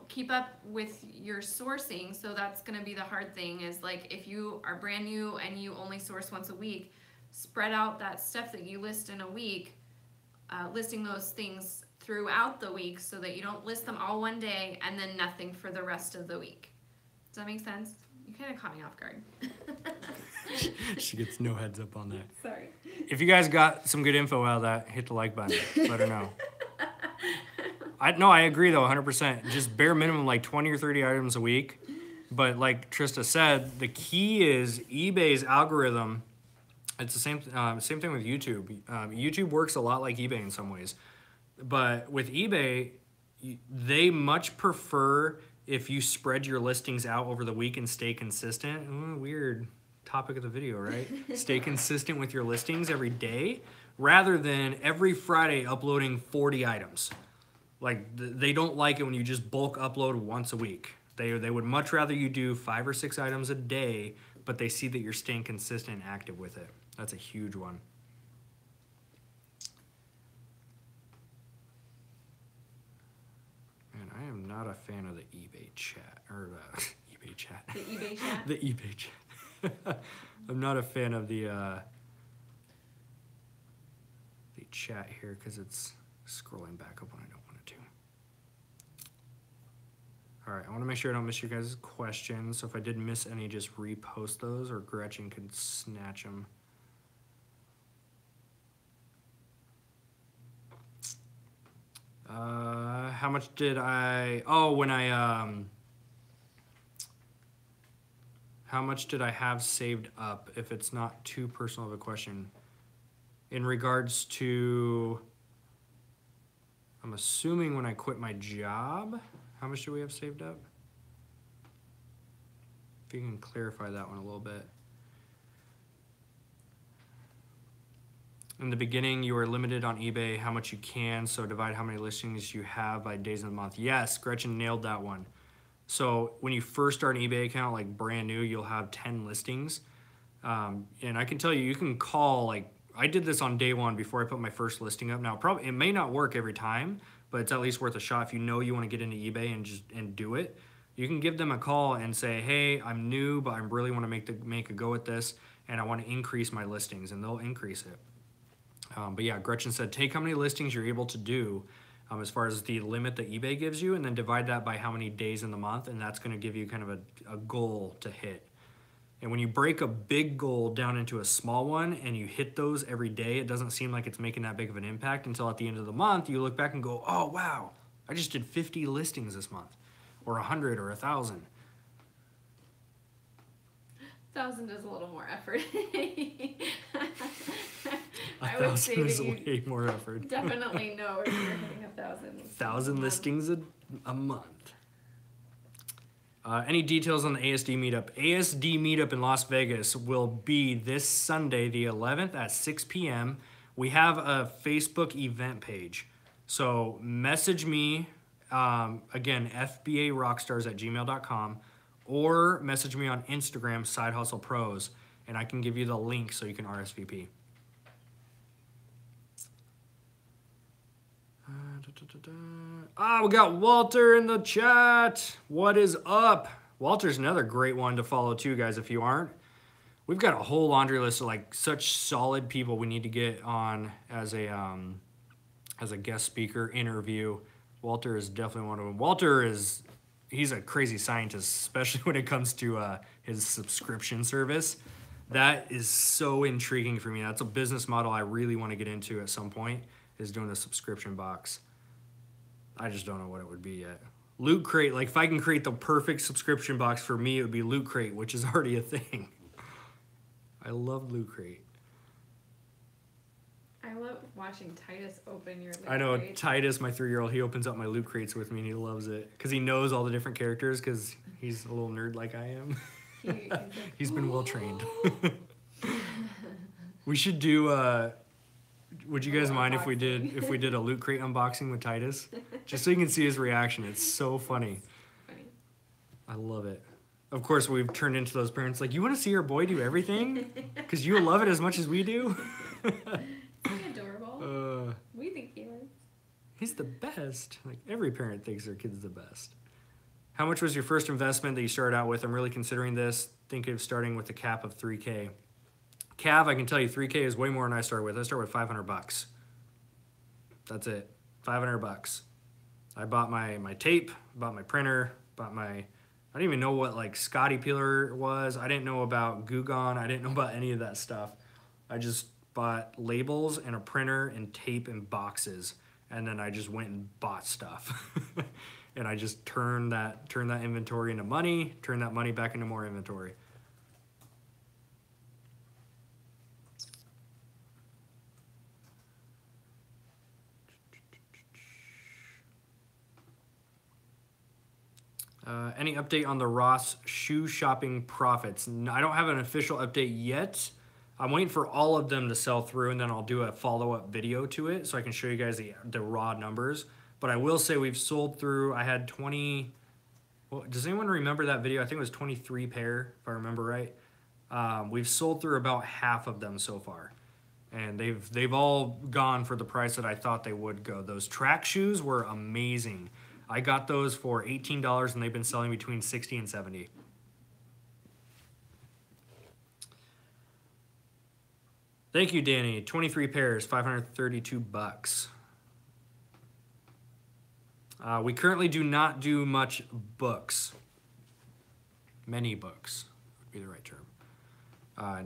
keep up with your sourcing. So that's going to be the hard thing is like, if you are brand new and you only source once a week, spread out that stuff that you list in a week, listing those things throughout the week so that you don't list them all one day and then nothing for the rest of the week. Does that make sense? You kind of caught me off guard.
She gets no heads up on that.
Sorry.
If you guys got some good info out of that, hit the like button. Let her know. I agree though, 100%. Just bare minimum like 20 or 30 items a week. But like Trista said, the key is eBay's algorithm. It's the same thing with YouTube. YouTube works a lot like eBay in some ways. But with eBay, they much prefer if you spread your listings out over the week and stay consistent. Ooh, weird topic of the video, right? Stay consistent with your listings every day rather than every Friday uploading 40 items. Like, they don't like it when you just bulk upload once a week. They would much rather you do 5 or 6 items a day, but they see that you're staying consistent and active with it. That's a huge one. Man, I am not a fan of the eBay chat, or eBay chat.
The eBay chat?
The eBay chat. I'm not a fan of the chat here because it's scrolling back up when I don't want it to. All right, I want to make sure I don't miss you guys' questions. So if I did miss any, just repost those, or Gretchen could snatch them. How much did I? Oh, when I how much did I have saved up? If it's not too personal of a question, in regards to, I'm assuming when I quit my job. How much do we have saved up? If you can clarify that one a little bit. In the beginning, you were limited on eBay how much you can, so divide how many listings you have by days of the month. Yes, Gretchen nailed that one. So when you first start an eBay account, like brand new, you'll have 10 listings. And I can tell you, you can call, like, I did this on day one before I put my first listing up. Now, probably it may not work every time, but it's at least worth a shot. If you know you want to get into eBay and do it, you can give them a call and say, hey, I'm new, but I really want to make a go at this, and I want to increase my listings, and they'll increase it. But yeah, Gretchen said, take how many listings you're able to do as far as the limit that eBay gives you, and then divide that by how many days in the month, and that's going to give you kind of a goal to hit. And when you break a big goal down into a small one and you hit those every day, it doesn't seem like it's making that big of an impact until at the end of the month, you look back and go, oh, wow, I just did 50 listings this month, or 100 or 1,000.
1,000 is a little more effort.
I would say that you way more effort.
Definitely know if you're hitting 1,000.
1,000 listings a month. Any details on the ASD meetup? ASD meetup in Las Vegas will be this Sunday, the 11th at 6 p.m. We have a Facebook event page. So message me, again, fbarockstars@gmail.com, or message me on Instagram, Side Hustle Pros, and I can give you the link so you can RSVP. We got Walter in the chat. What is up? Walter's another great one to follow too, guys, if you aren't. We've got a whole laundry list of like such solid people we need to get on as a guest speaker interview. Walter is definitely one of them. He's a crazy scientist, especially when it comes to his subscription service. That is so intriguing for me. That's a business model I really want to get into at some point, is doing a subscription box. I just don't know what it would be yet. Loot Crate, like if I can create the perfect subscription box for me, it would be Loot Crate, which is already a thing. I love Loot Crate.
I love watching Titus open your Loot
I know,
Crate.
Titus, my 3-year-old, he opens up my Loot Crates with me and he loves it. Because he knows all the different characters, because he's a little nerd like I am. He's been well trained. We should do, would you guys mind if we did a Loot Crate unboxing with Titus? Just so you can see his reaction. It's so funny. I love it. Of course, we've turned into those parents like, you want to see your boy do everything? Because you love it as much as we do?
Isn't he adorable? We think he is.
He's the best. Like, every parent thinks their kid's the best. How much was your first investment that you started out with? I'm really considering this. Think of starting with a cap of $3K. Cav, I can tell you 3K is way more than I started with. I started with $500. That's it. $500. I bought my tape, bought my printer, bought my I didn't even know what like Scotty Peeler was. I didn't know about Goo Gone. I didn't know about any of that stuff. I just bought labels and a printer and tape and boxes, and then I just went and bought stuff. And I just turned that inventory into money, turned that money back into more inventory. Any update on the Ross shoe shopping profits? I don't have an official update yet. I'm waiting for all of them to sell through, and then I'll do a follow-up video to it so I can show you guys the raw numbers. But I will say we've sold through, I had 20, well, does anyone remember that video? I think it was 23 pair, if I remember right. We've sold through about half of them so far. And they've all gone for the price that I thought they would go. Those track shoes were amazing. I got those for $18 and they've been selling between $60 and $70. Thank you, Danny. 23 pairs, 532 bucks. We currently do not do much books. Many books would be the right term.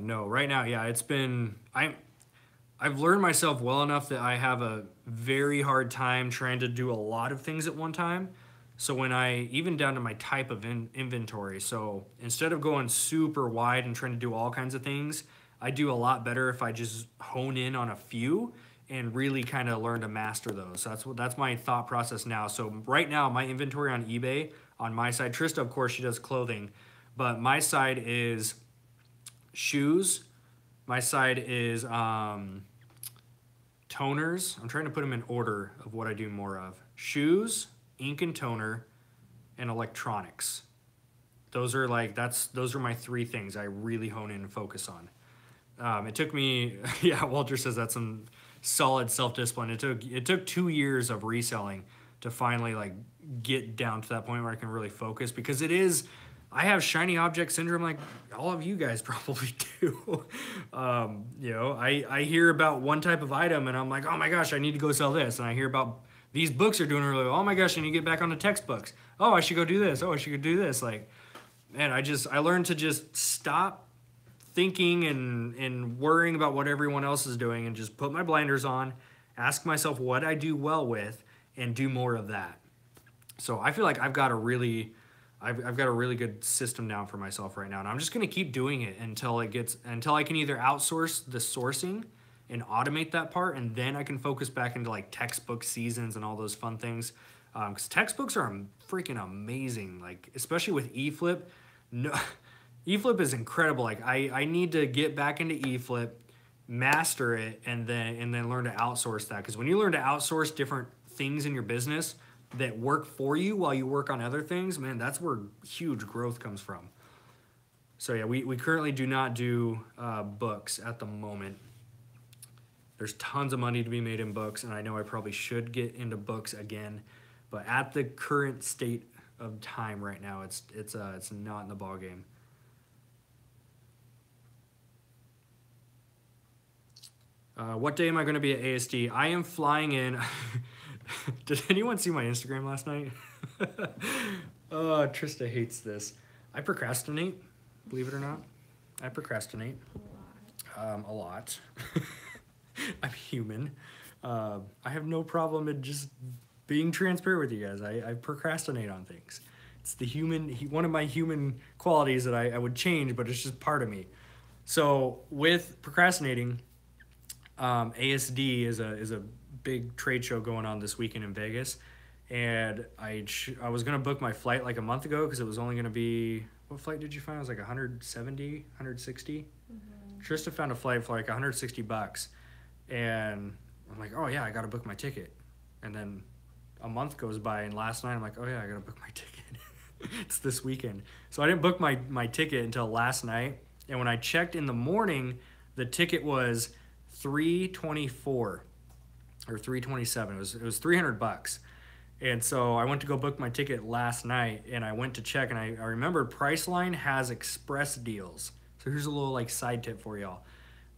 No, right now, yeah, it's been, I've learned myself well enough that I have a very hard time trying to do a lot of things at one time. So when even down to my type of inventory, so instead of going super wide and trying to do all kinds of things, I do a lot better if I just hone in on a few and really kind of learn to master those. So that's my thought process now. So right now, my inventory on eBay, on my side, Trista, of course, she does clothing, but my side is shoes. My side is toners. I'm trying to put them in order of what I do more of. Shoes, ink and toner, and electronics. Those are my three things I really hone in and focus on. It took me, yeah, Walter says that's some solid self-discipline. It took 2 years of reselling to finally like get down to that point where I can really focus, because I have shiny object syndrome like all of you guys probably do. You know, I hear about one type of item and I'm like, oh my gosh, I need to go sell this. And I hear about these books are doing really well. Oh my gosh, I need to get back on the textbooks. Oh, I should go do this. Oh, I should go do this. Like, man, I learned to just stop thinking and worrying about what everyone else is doing and just put my blinders on, ask myself what I do well with, and do more of that. So I feel like I've got a really good system down for myself right now, and I'm just gonna keep doing it until I can either outsource the sourcing and automate that part, and then I can focus back into like textbook seasons and all those fun things. Because textbooks are freaking amazing, like especially with eFlip. No, eFlip is incredible. Like I need to get back into eFlip, master it, and then learn to outsource that. Because when you learn to outsource different things in your business that work for you while you work on other things, man, that's where huge growth comes from. So yeah, we currently do not do books at the moment. There's tons of money to be made in books, and I know I probably should get into books again, but at the current state of time right now, it's not in the ballgame. What day am I going to be at ASD? I am flying in. Did anyone see my Instagram last night? Oh, Trista hates this. I procrastinate, believe it or not. I procrastinate. A lot. I'm human. I have no problem in just being transparent with you guys. I procrastinate on things. It's one of my human qualities that I would change, but it's just part of me. So with procrastinating, ASD is a big trade show going on this weekend in Vegas, and I was gonna book my flight like a month ago because it was only gonna be, what flight did you find? It was like 170, 160. Mm-hmm. Trista found a flight for like 160 bucks, and I'm like, oh yeah, I gotta book my ticket. And then a month goes by, and last night I'm like, oh yeah, I gotta book my ticket. It's this weekend. So I didn't book my ticket until last night, and when I checked in the morning, the ticket was $324 or $327. It was 300 bucks. And so I went to go book my ticket last night, and I went to check, and I remembered Priceline has express deals. So here's a little like side tip for y'all.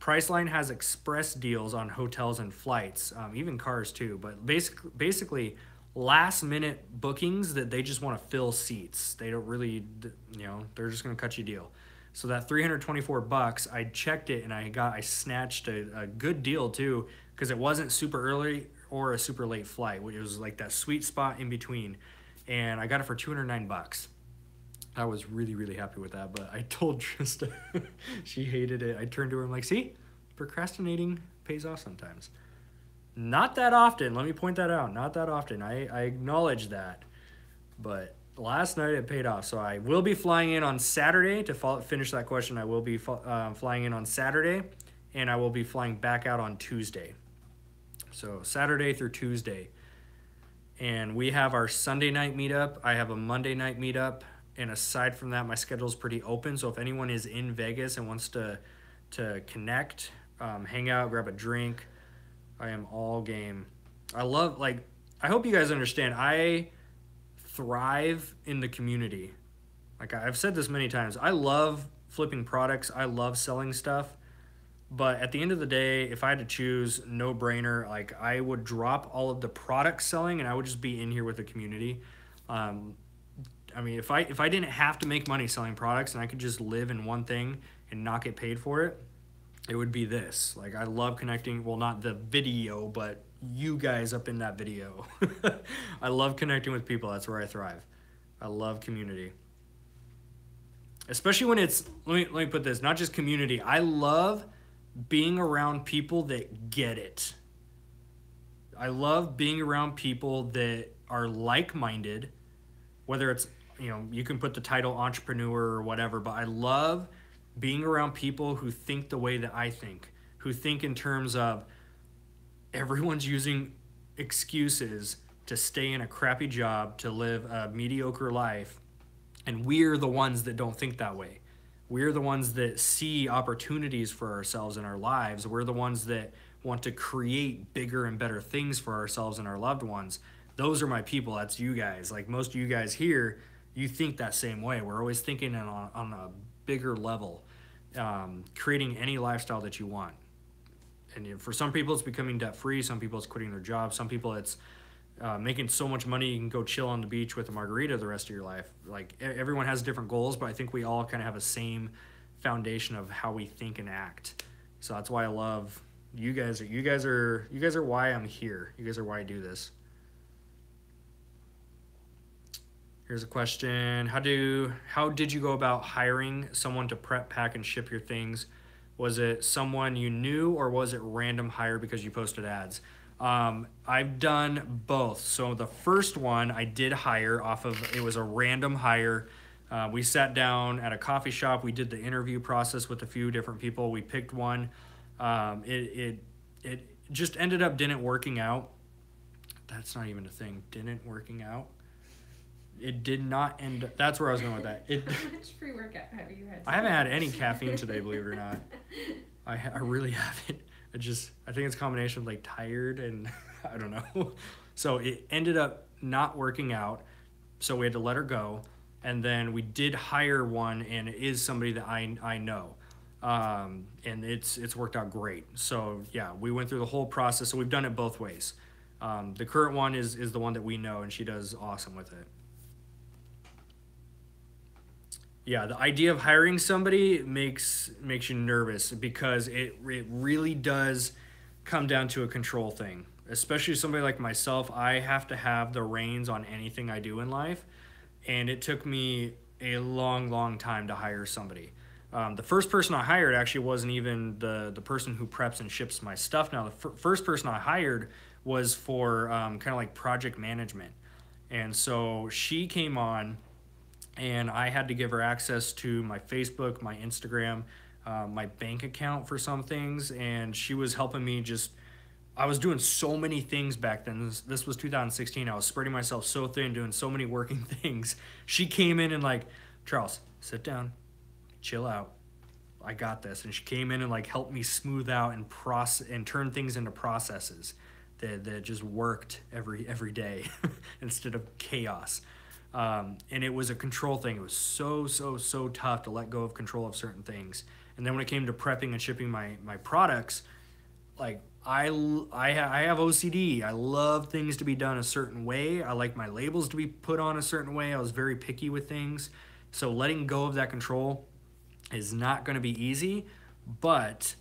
Priceline has express deals on hotels and flights, even cars too. But basically last minute bookings that they just want to fill seats. They don't really, you know, they're just going to cut you a deal. So that $324, I checked it and I snatched a good deal too, because it wasn't super early or a super late flight. It was like that sweet spot in between, and I got it for $209. I was really, really happy with that, but I told Trista, she hated it. I turned to her and I'm like, see, procrastinating pays off sometimes. Not that often. Let me point that out. Not that often. I acknowledge that. But last night it paid off. So I will be flying in on Saturday to finish that question. I will be flying in on Saturday, and I will be flying back out on Tuesday. So Saturday through Tuesday. And we have our Sunday night meetup. I have a Monday night meetup. And aside from that, my schedule is pretty open. So if anyone is in Vegas and wants to connect, hang out, grab a drink, I am all game. I love, like, I hope you guys understand, I thrive in the community. Like, I've said this many times. I love flipping products. I love selling stuff. But at the end of the day, if I had to choose, no brainer, like, I would drop all of the product selling and I would just be in here with the community. I mean, if I didn't have to make money selling products and I could just live in one thing and not get paid for it, it would be this. Like, I love connecting, well, not the video, but you guys up in that video. I love connecting with people. That's where I thrive. I love community. Especially when it's, let me put this, not just community. I love being around people that get it. I love being around people that are like-minded, whether it's, you know, you can put the title entrepreneur or whatever, but I love being around people who think the way that I think, who think in terms of everyone's using excuses to stay in a crappy job, to live a mediocre life, and we're the ones that don't think that way. We're the ones that see opportunities for ourselves in our lives. We're the ones that want to create bigger and better things for ourselves and our loved ones. Those are my people. That's you guys. Like, most of you guys here, you think that same way. We're always thinking on a bigger level, creating any lifestyle that you want. And for some people, it's becoming debt-free. Some people, it's quitting their job. Some people, it's making so much money you can go chill on the beach with a margarita the rest of your life. Like, everyone has different goals, but I think we all kind of have a same foundation of how we think and act. So that's why I love you guys. You guys are why I'm here. You guys are why I do this. Here's a question. How did you go about hiring someone to prep, pack, and ship your things? Was it someone you knew, or was it random hire because you posted ads? I've done both. So the first one I did hire off of, it was a random hire. We sat down at a coffee shop. We did the interview process with a few different people. We picked one. It just ended up didn't working out. That's not even a thing. Didn't working out. It did not end. That's where I was going with that.
How much free workout have you had today?
I haven't had any caffeine today, believe it or not. I really haven't. I think it's a combination of like tired and I don't know. So it ended up not working out. So we had to let her go. And then we did hire one, and it is somebody that I know. And it's worked out great. So yeah, we went through the whole process. So we've done it both ways. The current one is the one that we know, and she does awesome with it. Yeah, the idea of hiring somebody makes you nervous because it really does come down to a control thing. Especially somebody like myself, I have to have the reins on anything I do in life, and it took me a long time to hire somebody. The first person I hired actually wasn't even the person who preps and ships my stuff. Now, the first person I hired was for kind of like project management, and so she came on, and I had to give her access to my Facebook, my Instagram, my bank account for some things, and she was helping me I was doing so many things back then. This was 2016. I was spreading myself so thin, doing so many working things. She came in and like, Charles, sit down, chill out. I got this. And she came in and like helped me smooth out and turn things into processes that just worked every day instead of chaos. And it was a control thing. It was so tough to let go of control of certain things. And then when it came to prepping and shipping my products, like I have OCD. I love things to be done a certain way. I like my labels to be put on a certain way. I was very picky with things. So letting go of that control is not going to be easy, but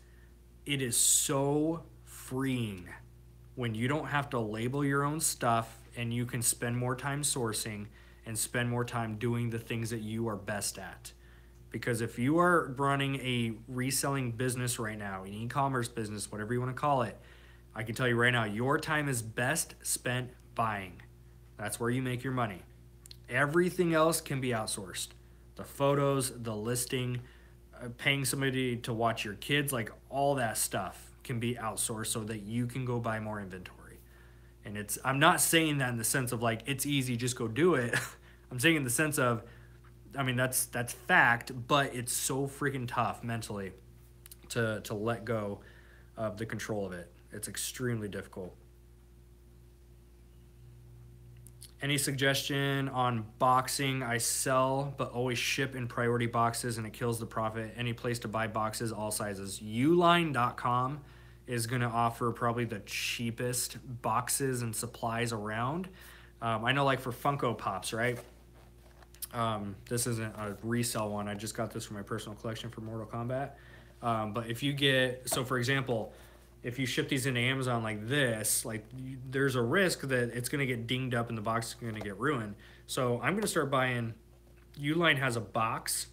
it is so freeing when you don't have to label your own stuff and you can spend more time sourcing and spend more time doing the things that you are best at. Because if you are running a reselling business right now, an e-commerce business, whatever you want to call it, I can tell you right now, your time is best spent buying. That's where you make your money. Everything else can be outsourced. The photos, the listing, paying somebody to watch your kids, like all that stuff can be outsourced so that you can go buy more inventory. And I'm not saying that in the sense of like, it's easy, just go do it. I'm saying in the sense of, I mean, that's fact, but it's so freaking tough mentally to let go of the control of it. It's extremely difficult. Any suggestion on boxing? I sell, but always ship in priority boxes and it kills the profit. Any place to buy boxes, all sizes. Uline.com is going to offer probably the cheapest boxes and supplies around. I know like for Funko Pops, right? This isn't a resell one. I just got this for my personal collection for Mortal Kombat. But if you get, so for example, if you ship these into Amazon like this, like there's a risk that it's going to get dinged up and the box is going to get ruined. So I'm going to start buying, Uline has a box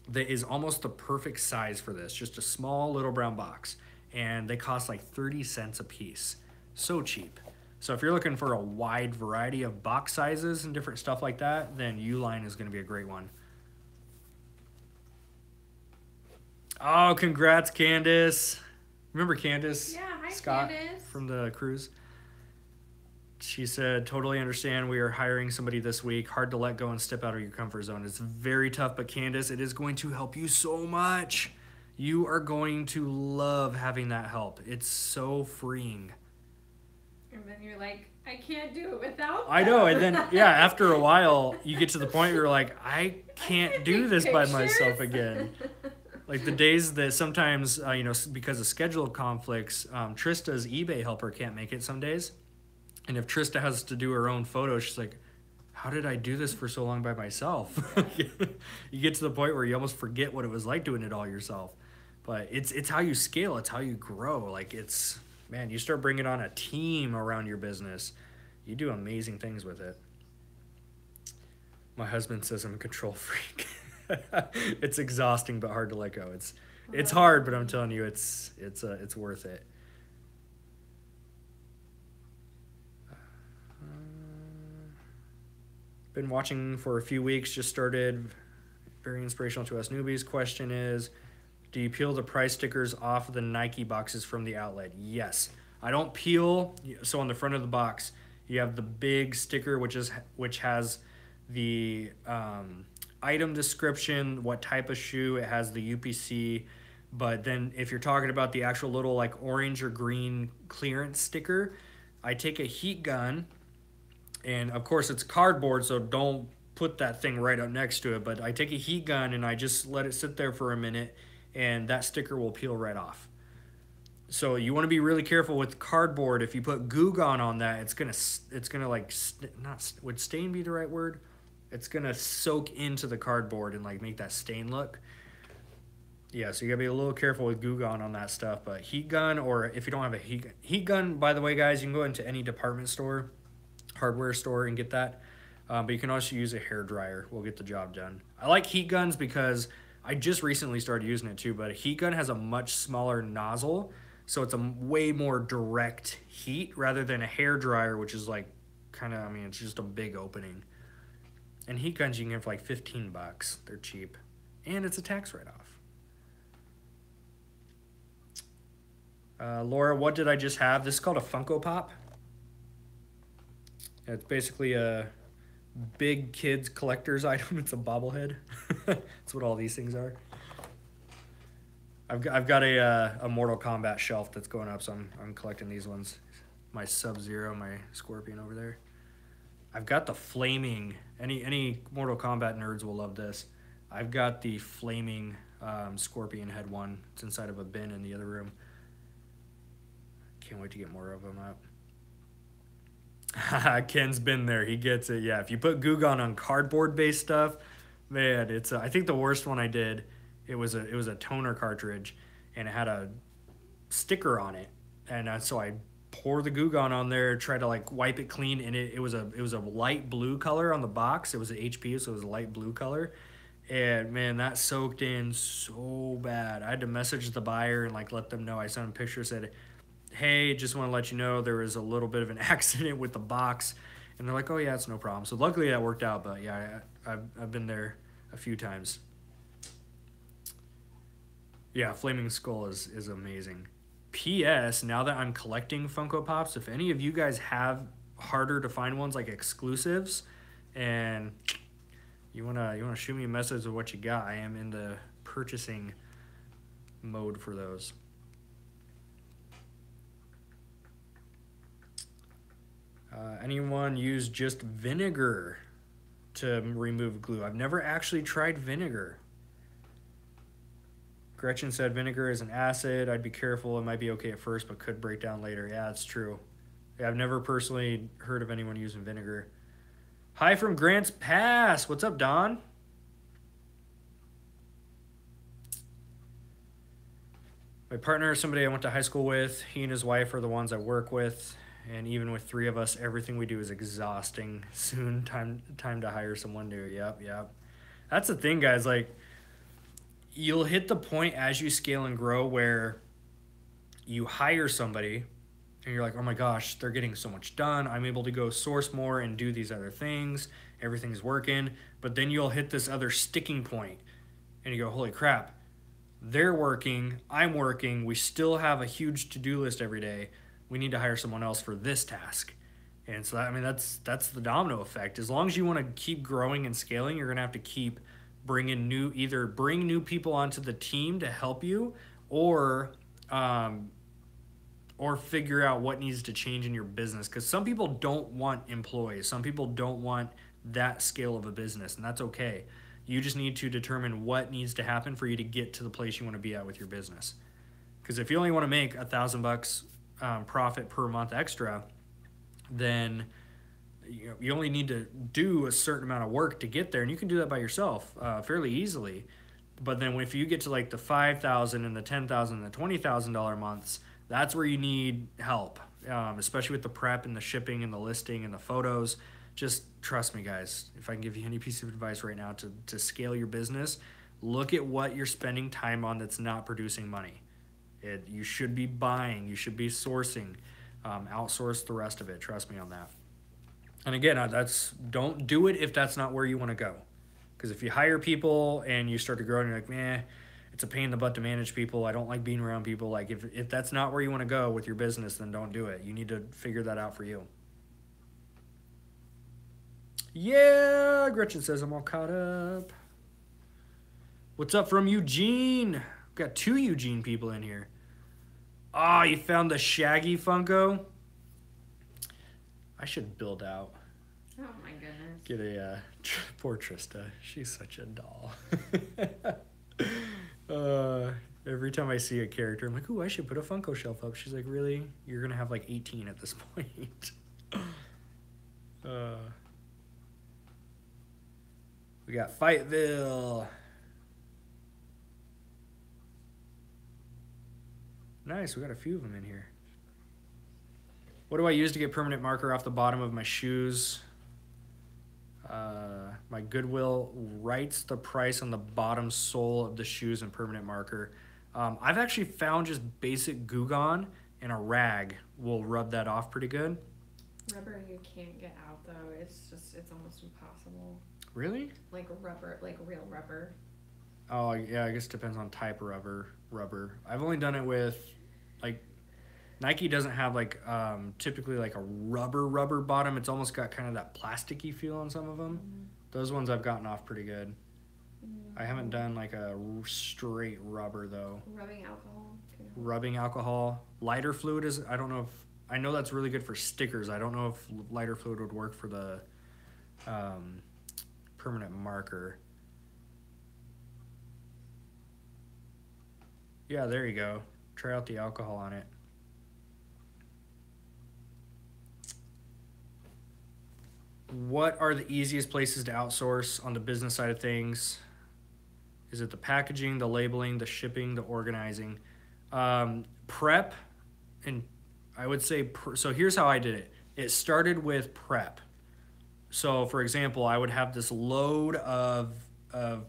that is almost the perfect size for this, just a small little brown box. And they cost like 30 cents a piece. So cheap. So if you're looking for a wide variety of box sizes and different stuff like that, then Uline is going to be a great one. Oh, congrats, Candace. Remember Candace?
Yeah, hi,
Scott
Candace.
from the cruise? She said, totally understand. We are hiring somebody this week. Hard to let go and step out of your comfort zone. It's very tough, but Candace, it is going to help you so much. You are going to love having that help. It's so freeing.
And then you're like, I can't do it without them.
I know, and then, yeah, after a while, you get to the point where you're like, I can't do this by myself again. Like the days that sometimes, you know, because of schedule conflicts, Trista's eBay helper can't make it some days. And if Trista has to do her own photo, she's like, how did I do this for so long by myself? You get to the point where you almost forget what it was like doing it all yourself. But it's how you scale. It's how you grow. Like man, you start bringing on a team around your business. You do amazing things with it. My husband says I'm a control freak. It's exhausting but hard to let go. It's hard, but I'm telling you, it's worth it. Been watching for a few weeks, just started. Very inspirational to us newbies. Question is, do you peel the price stickers off the Nike boxes from the outlet? Yes. I don't peel. So on the front of the box, you have the big sticker, which has the item description, what type of shoe, it has the UPC. But then if you're talking about the actual little like orange or green clearance sticker, I take a heat gun, and of course it's cardboard, so don't put that thing right up next to it, but I take a heat gun and I just let it sit there for a minute, and that sticker will peel right off. So you want to be really careful with cardboard. If you put Goo Gone on that, it's gonna like, would stain be the right word? It's gonna soak into the cardboard and like make that stain look. Yeah, so you gotta be a little careful with Goo Gone on that stuff. But heat gun, or if you don't have a heat gun, by the way, guys, you can go into any department store, hardware store, and get that. But you can also use a hair dryer. Will get the job done. I like heat guns because I just recently started using it too. But a heat gun has a much smaller nozzle, so it's a way more direct heat rather than a hair dryer, which is like kind of, I mean, it's just a big opening. And heat guns you can get for like $15. They're cheap. And it's a tax write-off. Laura, what did I just have? This is called a Funko Pop. It's basically a big kids collector's item. It's a bobblehead. That's what all these things are. I've got a Mortal Kombat shelf that's going up, so I'm collecting these ones. My Sub-Zero, my Scorpion over there. I've got the flaming, any Mortal Kombat nerds will love this. I've got the flaming Scorpion head one. It's inside of a bin in the other room. can't wait to get more of them up. Ken's been there. He gets it. Yeah, if you put Goo Gone on cardboard-based stuff, man, it's. I think the worst one I did, it was a toner cartridge, and it had a sticker on it, and so I pour the Goo Gone on there, try to like wipe it clean, and it was a light blue color on the box. It was an HP, so it was a light blue color. And man, that soaked in so bad. I had to message the buyer and like let them know. I sent them a picture, said, hey, just want to let you know there was a little bit of an accident with the box. And they're like, oh yeah, it's no problem. So luckily that worked out, but yeah, I've been there a few times. Yeah, Flaming Skull is amazing. P.S. Now that I'm collecting Funko Pops, if any of you guys have harder to find ones like exclusives, and you wanna shoot me a message of what you got, I am in the purchasing mode for those. Anyone use just vinegar to remove glue? I've never actually tried vinegar. Gretchen said vinegar is an acid. I'd be careful. It might be okay at first, but could break down later. Yeah, that's true. Yeah, I've never personally heard of anyone using vinegar. Hi from Grants Pass. What's up, Don? My partner is somebody I went to high school with. He and his wife are the ones I work with. And even with 3 of us, everything we do is exhausting. Soon, time to hire someone new. Yep. That's the thing, guys. Like, you'll hit the point as you scale and grow where you hire somebody and you're like, oh my gosh, they're getting so much done. I'm able to go source more and do these other things. Everything's working. But then you'll hit this other sticking point and you go, holy crap, they're working, I'm working. We still have a huge to-do list every day. We need to hire someone else for this task. And so, I mean, that's the domino effect. As long as you want to keep growing and scaling, you're going to have to keep bring new people onto the team to help you, or figure out what needs to change in your business. Because some people don't want employees. Some people don't want that scale of a business, and that's okay. You just need to determine what needs to happen for you to get to the place you want to be at with your business. Because if you only want to make $1,000 profit per month extra, then you only need to do a certain amount of work to get there, and you can do that by yourself fairly easily. But then if you get to like the $5,000 and the $10,000 and the $20,000 months, that's where you need help, especially with the prep and the shipping and the listing and the photos. Just trust me, guys. If I can give you any piece of advice right now to scale your business, look at what you're spending time on that's not producing money. You should be buying, you should be sourcing, outsource the rest of it. Trust me on that. And again, don't do it if that's not where you want to go. Because if you hire people and you start to grow and you're like, man, it's a pain in the butt to manage people, I don't like being around people. Like if that's not where you want to go with your business, then don't do it. You need to figure that out for you. Yeah, Gretchen says I'm all caught up. What's up from Eugene? We've got 2 Eugene people in here. Oh, you found the Shaggy Funko? I should build out.
Oh my goodness.
Get a poor Trista. She's such a doll. Every time I see a character, I'm like, ooh, I should put a Funko shelf up. She's like, really? You're gonna have like 18 at this point. We got Fightville. Nice, we got a few of them in here. What do I use to get permanent marker off the bottom of my shoes? My Goodwill writes the price on the bottom sole of the shoes and permanent marker. I've actually found just basic Goo Gone and a rag will rub that off pretty good.
Rubber you can't get out though. It's almost impossible.
Really?
Like rubber, like real rubber.
Oh yeah, I guess it depends on type of rubber. I've only done it with, like, Nike doesn't have like typically like a rubber bottom. It's almost got kind of that plasticky feel on some of them. Mm-hmm. Those ones I've gotten off pretty good. Mm-hmm. I haven't done like a straight rubber though. Rubbing alcohol. Lighter fluid is, I know that's really good for stickers. I don't know if lighter fluid would work for the permanent marker. Yeah, there you go. Try out the alcohol on it. what are the easiest places to outsource on the business side of things? Is it the packaging, the labeling, the shipping, the organizing? Prep, and I would say, so here's how I did it. It started with prep. So for example, I would have this load of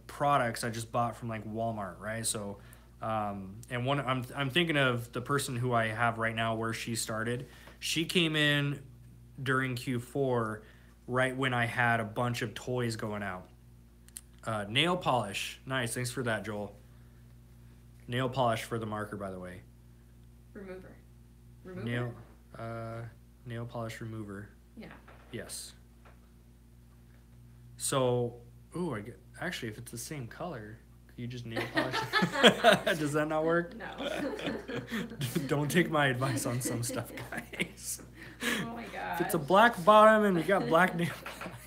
products I just bought from like Walmart, right? So, and one, I'm thinking of the person who I have right now where she started. She came in during Q4, right when I had a bunch of toys going out. Nail polish. Nice. Thanks for that, Joel. Nail polish for the marker, by the way.
Remover.
Nail polish remover.
Yeah.
Yes. So, actually, if it's the same color, could you just nail polish? Does that not work?
No.
Don't take my advice on some stuff, guys.
Oh my gosh.
If it's a black bottom and we got black nail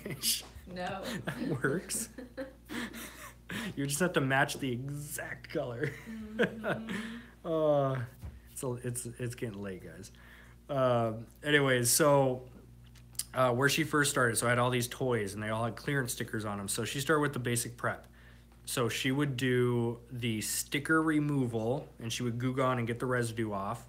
polish.
No.
That works. You just have to match the exact color. Mm-hmm. So it's getting late, guys. Anyways, so where she first started, so I had all these toys and they all had clearance stickers on them. So she started with the basic prep. So she would do the sticker removal and she would glue gun and get the residue off.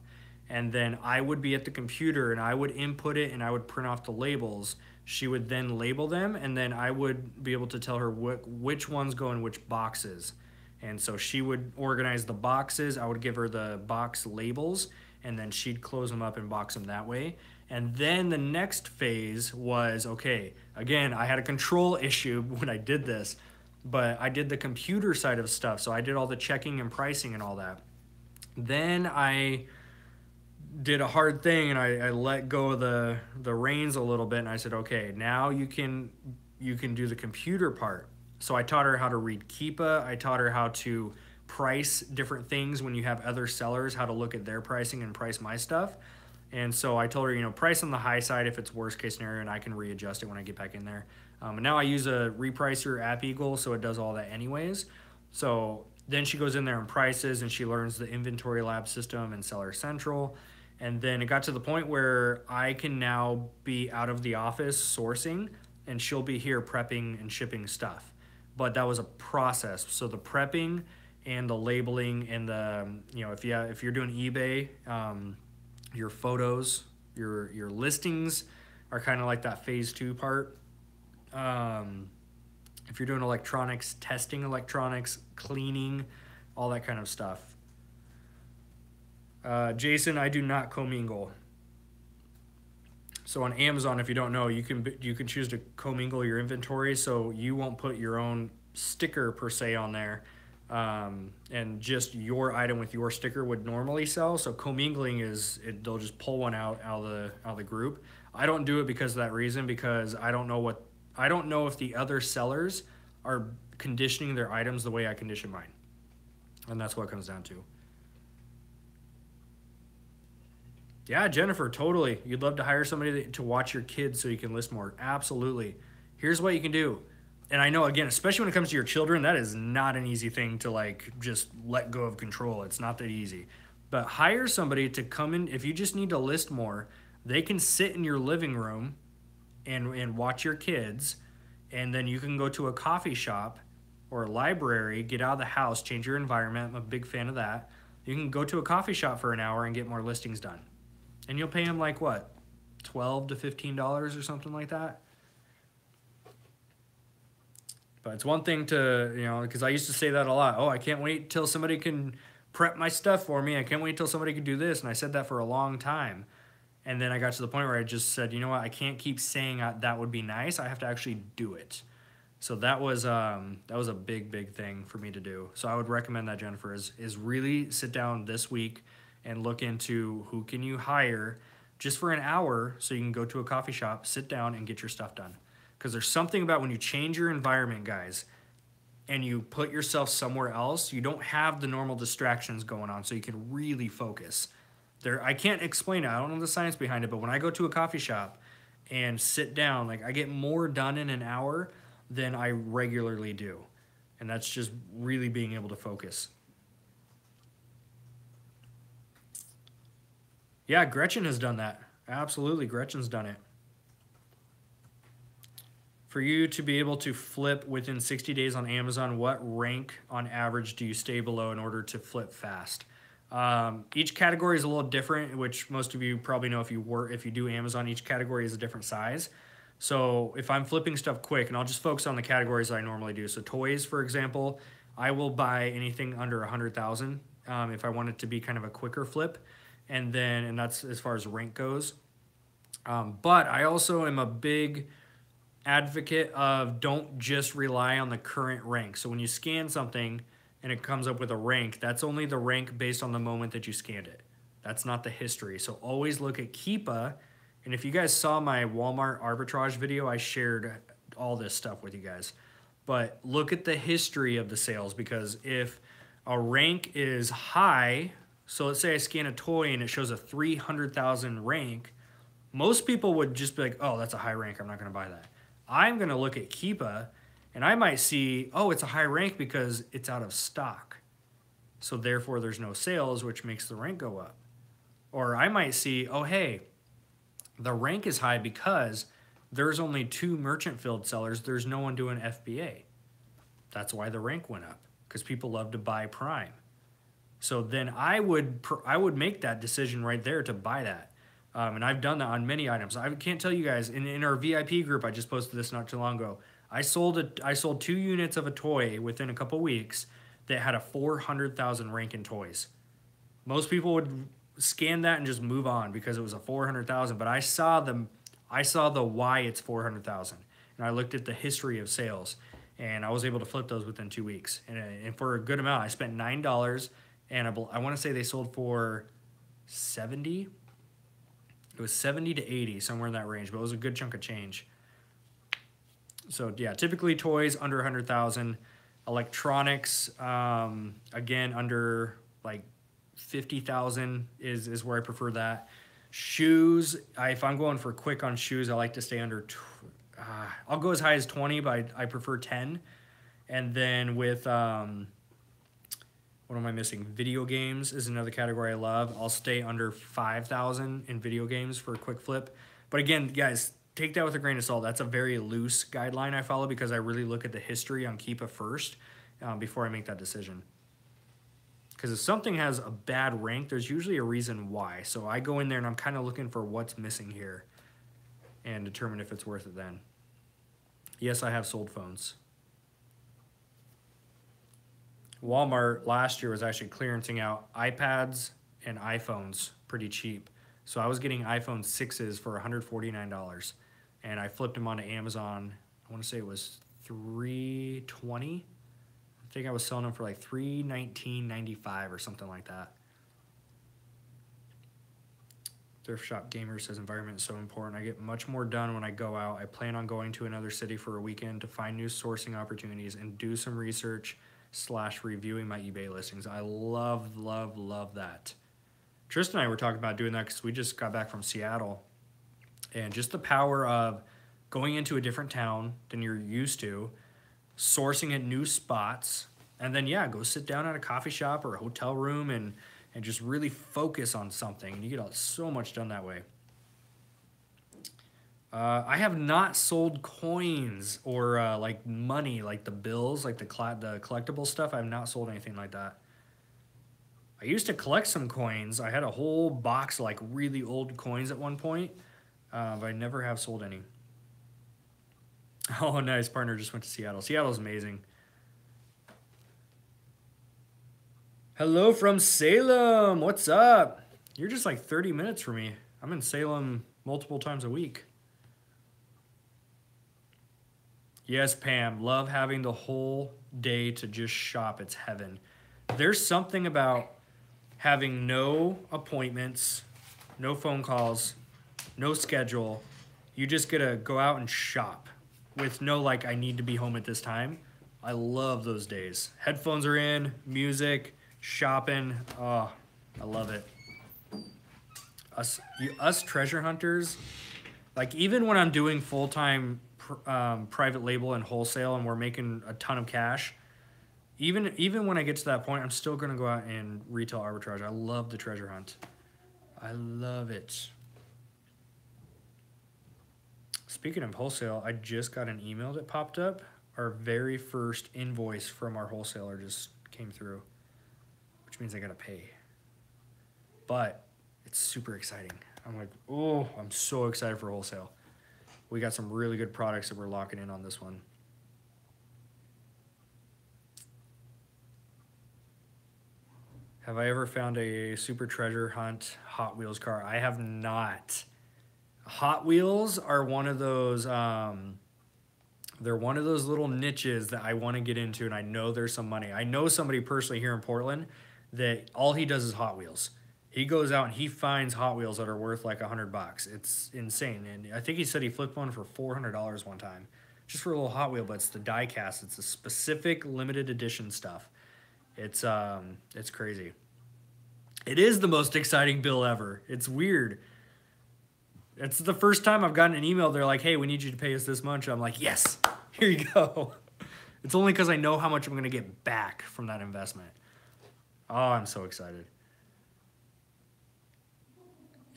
And then I would be at the computer and I would input it and I would print off the labels. She would then label them and then I would be able to tell her which ones go in which boxes. And so she would organize the boxes. I would give her the box labels and then she'd close them up and box them that way. And then the next phase was, okay, again, I had a control issue when I did this, but I did the computer side of stuff. So I did all the checking and pricing and all that. Then I did a hard thing and I let go of the reins a little bit and I said, okay, now you can do the computer part. So I taught her how to read Keepa. I taught her how to price different things when you have other sellers, how to look at their pricing and price my stuff. And so I told her, price on the high side if it's worst case scenario and I can readjust it when I get back in there. And now I use a repricer App Eagle, so it does all that anyways. So then she goes in there and prices and she learns the inventory lab system and Seller Central. And then it got to the point where I can now be out of the office sourcing and she'll be here prepping and shipping stuff. But that was a process. So the prepping and the labeling and the, if you're doing eBay, your photos, your listings are kind of like that phase 2 part. If you're doing electronics, testing electronics, cleaning, all that kind of stuff. Jason, I do not commingle. So on Amazon, if you don't know, you can choose to commingle your inventory, so you won't put your own sticker per se on there, and just your item with your sticker would normally sell. So commingling they'll just pull one out of the group. I don't do it because of that reason, because I don't know if the other sellers are conditioning their items the way I condition mine, and that's what it comes down to. Yeah, Jennifer, totally. You'd love to hire somebody to watch your kids so you can list more. Absolutely. Here's what you can do. And I know, again, especially when it comes to your children, that is not an easy thing to just let go of control. It's not that easy. But hire somebody to come in. If you just need to list more, they can sit in your living room and watch your kids. And then you can go to a coffee shop or a library, get out of the house, change your environment. I'm a big fan of that. You can go to a coffee shop for an hour and get more listings done. And you'll pay them $12 to $15 or something like that. But it's one thing to, because I used to say that a lot. Oh, I can't wait till somebody can prep my stuff for me. I can't wait till somebody can do this. And I said that for a long time. And then I got to the point where I just said, you know what, I can't keep saying that would be nice. I have to actually do it. So that was a big, big thing for me to do. So I would recommend that, Jennifer, is really sit down this week and look into who can you hire just for an hour so you can go to a coffee shop, sit down, and get your stuff done. Because there's something about when you change your environment, guys, and you put yourself somewhere else, you don't have the normal distractions going on, so you can really focus. I can't explain it. I don't know the science behind it, but when I go to a coffee shop and sit down, I get more done in an hour than I regularly do. And that's just really being able to focus. Yeah, Gretchen has done that. Absolutely, Gretchen's done it. For you to be able to flip within 60 days on Amazon, what rank on average do you stay below in order to flip fast? Each category is a little different, which most of you probably know if you do Amazon, each category is a different size. So if I'm flipping stuff quick, and I'll just focus on the categories I normally do. So toys, for example, I will buy anything under 100,000 if I want it to be kind of a quicker flip. And that's as far as rank goes. But I also am a big advocate of don't just rely on the current rank. So when you scan something and it comes up with a rank, that's only the rank based on the moment that you scanned it. That's not the history. So always look at Keepa. And if you guys saw my Walmart arbitrage video, I shared all this stuff with you guys. But look at the history of the sales, because if a rank is high, so let's say I scan a toy and it shows a 300,000 rank, most people would just be like, oh, that's a high rank, I'm not going to buy that. I'm going to look at Keepa and I might see, oh, it's a high rank because it's out of stock. So therefore there's no sales, which makes the rank go up. Or I might see, oh, hey, the rank is high because there's only 2 merchant filled sellers. There's no one doing FBA. That's why the rank went up, because people love to buy Prime. So then I would make that decision right there to buy that. And I've done that on many items. I can't tell you guys, in our VIP group, I just posted this not too long ago. I sold 2 units of a toy within a couple weeks that had a 400,000 rank in toys. Most people would scan that and just move on because it was a 400,000, but I saw the why it's 400,000, and I looked at the history of sales, and I was able to flip those within 2 weeks. And for a good amount, I spent $9, and I want to say they sold for 70. It was 70 to 80, somewhere in that range, but it was a good chunk of change. So yeah, typically toys under 100,000, electronics, again, under like 50,000 is where I prefer that. Shoes, if I'm going for quick on shoes, I like to stay under, I'll go as high as 20, but I prefer 10. And then with, what am I missing? Video games is another category I love. I'll stay under 5,000 in video games for a quick flip. But again, guys, take that with a grain of salt. That's a very loose guideline I follow because I really look at the history on Keepa first before I make that decision. Because if something has a bad rank, there's usually a reason why. So I go in there and I'm kind of looking for what's missing here and determine if it's worth it then. Yes, I have sold phones. Walmart last year was actually clearancing out iPads and iPhones pretty cheap. So I was getting iPhone 6s for $149, and I flipped them onto Amazon. I want to say it was $320. I think I was selling them for like $319.95 or something like that. Thrift Shop Gamer says environment is so important. I get much more done when I go out. I plan on going to another city for a weekend to find new sourcing opportunities and do some research / reviewing my eBay listings. I love that. Tristan and I were talking about doing that because we just got back from Seattle, and just the power of going into a different town than you're used to, sourcing at new spots, and then go sit down at a coffee shop or a hotel room and just really focus on something. You get so much done that way. I have not sold coins or like money, like the bills, like the collectible stuff. I have not sold anything like that. I used to collect some coins. I had a whole box of like really old coins at one point, but I never have sold any. Oh, nice. Partner just went to Seattle. Seattle's amazing. Hello from Salem. What's up? You're just like 30 minutes from me. I'm in Salem multiple times a week. Yes, Pam. Love having the whole day to just shop. It's heaven. There's something about having no appointments, no phone calls, no schedule. You just get to go out and shop with no, like, I need to be home at this time. I love those days. Headphones are in, music, shopping. Oh, I love it. Us treasure hunters, like, even when I'm doing full-time private label and wholesale and we're making a ton of cash, even when I get to that point, I'm still going to go out and retail arbitrage. I love the treasure hunt. I love it. Speaking of wholesale, I just got an email that popped up. Our very first invoice from our wholesaler just came through, which means I got to pay. But it's super exciting. I'm like, oh, I'm so excited for wholesale. We got some really good products that we're locking in on this one. Have I ever found a super treasure hunt Hot Wheels car? I have not. Hot Wheels are one of those, they're one of those little niches that I want to get into, and I know there's some money. I know somebody personally here in Portland that all he does is Hot Wheels. He goes out and he finds Hot Wheels that are worth like $100. It's insane. And I think he said he flipped one for $400 one time, just for a little Hot Wheel, but it's the die cast. It's a specific limited edition stuff. It's crazy. It is the most exciting bill ever. It's weird. It's the first time I've gotten an email. They're like, hey, we need you to pay us this much. I'm like, yes, here you go. It's only because I know how much I'm going to get back from that investment. Oh, I'm so excited.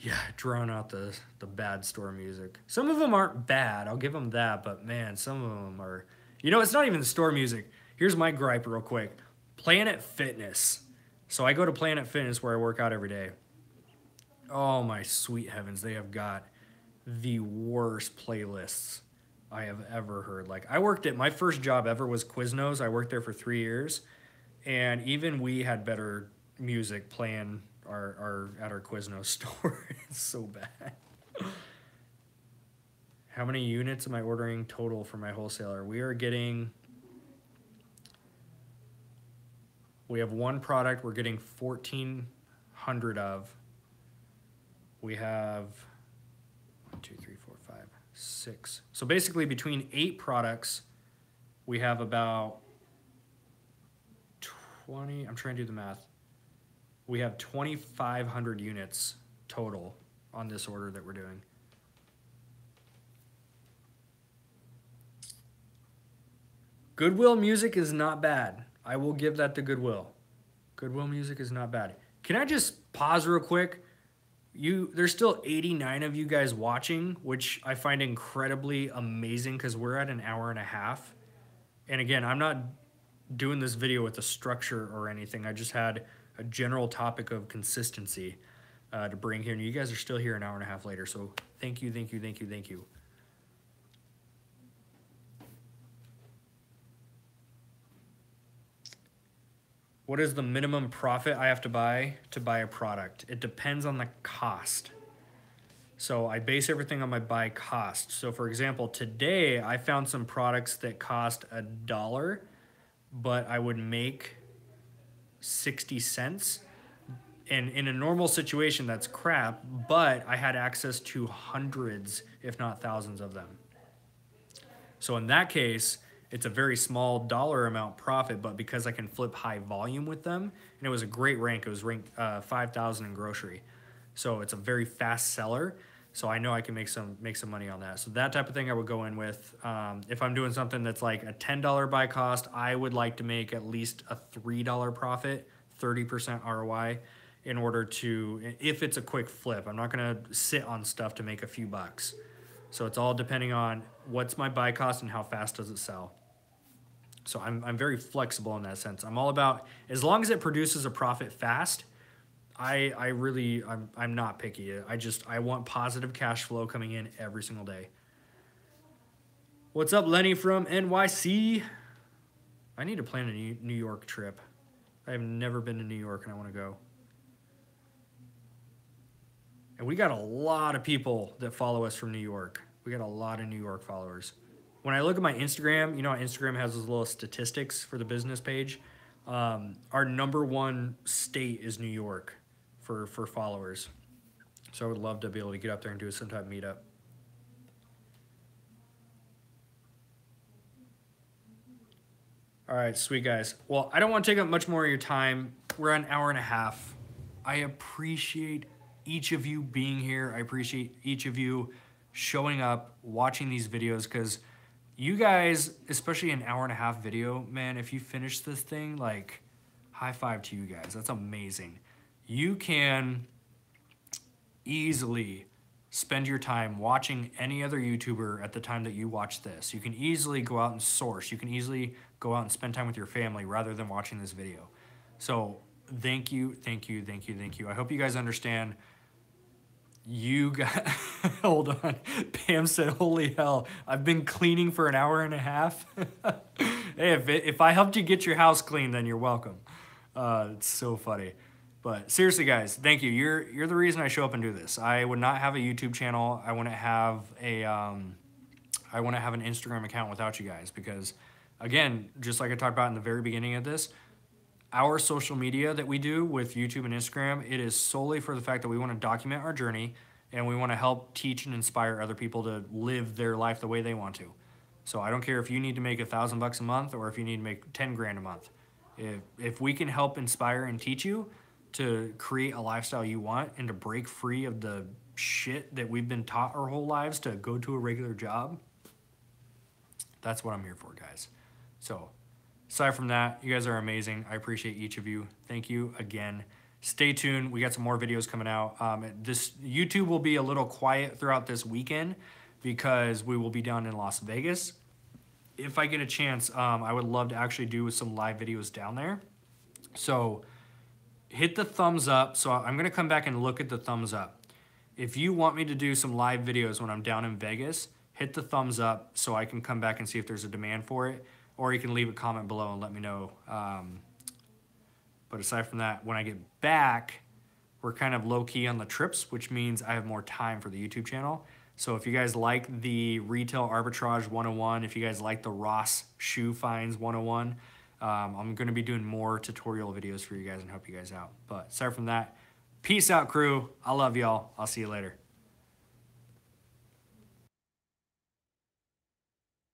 Yeah, drawing out the bad store music. Some of them aren't bad. I'll give them that. But, man, some of them are... You know, it's not even the store music. Here's my gripe real quick. Planet Fitness. So I go to Planet Fitness where I work out every day. Oh, my sweet heavens. They have got the worst playlists I have ever heard. Like, I worked at... My first job ever was Quiznos. I worked there for 3 years. And even we had better music playing... at our Quiznos store. It's so bad. How many units am I ordering total for my wholesaler? We have one product we're getting 1,400 of. We have 1, 2, 3, 4, 5, 6. So basically between 8 products, we have about 20, I'm trying to do the math. We have 2,500 units total on this order that we're doing. Goodwill music is not bad. I will give that to Goodwill. Goodwill music is not bad. Can I just pause real quick? There's still 89 of you guys watching, which I find incredibly amazing because we're at an hour and a half. And again, I'm not doing this video with a structure or anything. I just had a general topic of consistency to bring here. And you guys are still here an hour and a half later. So thank you, thank you, thank you, thank you. What is the minimum profit I have to buy a product? It depends on the cost. So I base everything on my buy cost. So for example, today I found some products that cost $1, but I would make 60 cents. And in a normal situation, that's crap, but I had access to hundreds, if not thousands of them. So in that case, it's a very small dollar amount profit, but because I can flip high volume with them, and it was a great rank. It was ranked 5,000 in grocery. So it's a very fast seller. So I know I can make some money on that. So that type of thing I would go in with. If I'm doing something that's like a $10 buy cost, I would like to make at least a $3 profit, 30% ROI in order to, if it's a quick flip. I'm not gonna sit on stuff to make a few bucks. So it's all depending on what's my buy cost and how fast does it sell. So I'm very flexible in that sense. I'm all about, as long as it produces a profit fast, I'm not picky. I want positive cash flow coming in every single day. What's up, Lenny from NYC? I need to plan a New York trip. I have never been to New York and I want to go. And we got a lot of people that follow us from New York. We got a lot of New York followers. When I look at my Instagram, you know, Instagram has those little statistics for the business page. Our #1 state is New York for followers. So I would love to be able to get up there and do some type of meetup. All right, sweet guys. Well, I don't want to take up much more of your time. We're at an hour and a half. I appreciate each of you being here. I appreciate each of you showing up, watching these videos, because you guys, especially an hour and a half video, man, if you finish this thing, like, high five to you guys. That's amazing. You can easily spend your time watching any other YouTuber at the time that you watch this. You can easily go out and source. You can easily go out and spend time with your family rather than watching this video. So thank you, thank you, thank you, thank you. I hope you guys understand. You got, hold on. Pam said, holy hell, I've been cleaning for an hour and a half. Hey, if I helped you get your house clean, then you're welcome. It's so funny. But seriously, guys, thank you. You're the reason I show up and do this. I would not have a YouTube channel. I wouldn't have an Instagram account without you guys, because, again, just like I talked about in the very beginning of this, our social media that we do with YouTube and Instagram, it is solely for the fact that we want to document our journey and we want to help teach and inspire other people to live their life the way they want to. So I don't care if you need to make $1,000 a month or if you need to make 10 grand a month. If we can help inspire and teach you to create a lifestyle you want and to break free of the shit that we've been taught our whole lives to go to a regular job, that's what I'm here for, guys. So aside from that, you guys are amazing. I appreciate each of you. Thank you again. Stay tuned. We got some more videos coming out. This YouTube will be a little quiet throughout this weekend because we will be down in Las Vegas. If I get a chance, I would love to actually do some live videos down there. So hit the thumbs up. So I'm going to come back and look at the thumbs up. If you want me to do some live videos when I'm down in Vegas, hit the thumbs up so I can come back and see if there's a demand for it. Or you can leave a comment below and let me know. But aside from that, when I get back, we're kind of low-key on the trips, which means I have more time for the YouTube channel. So if you guys like the Retail Arbitrage 101, if you guys like the Ross Shoe Finds 101, I'm going to be doing more tutorial videos for you guys and help you guys out. But aside from that, peace out, crew. I love y'all. I'll see you later.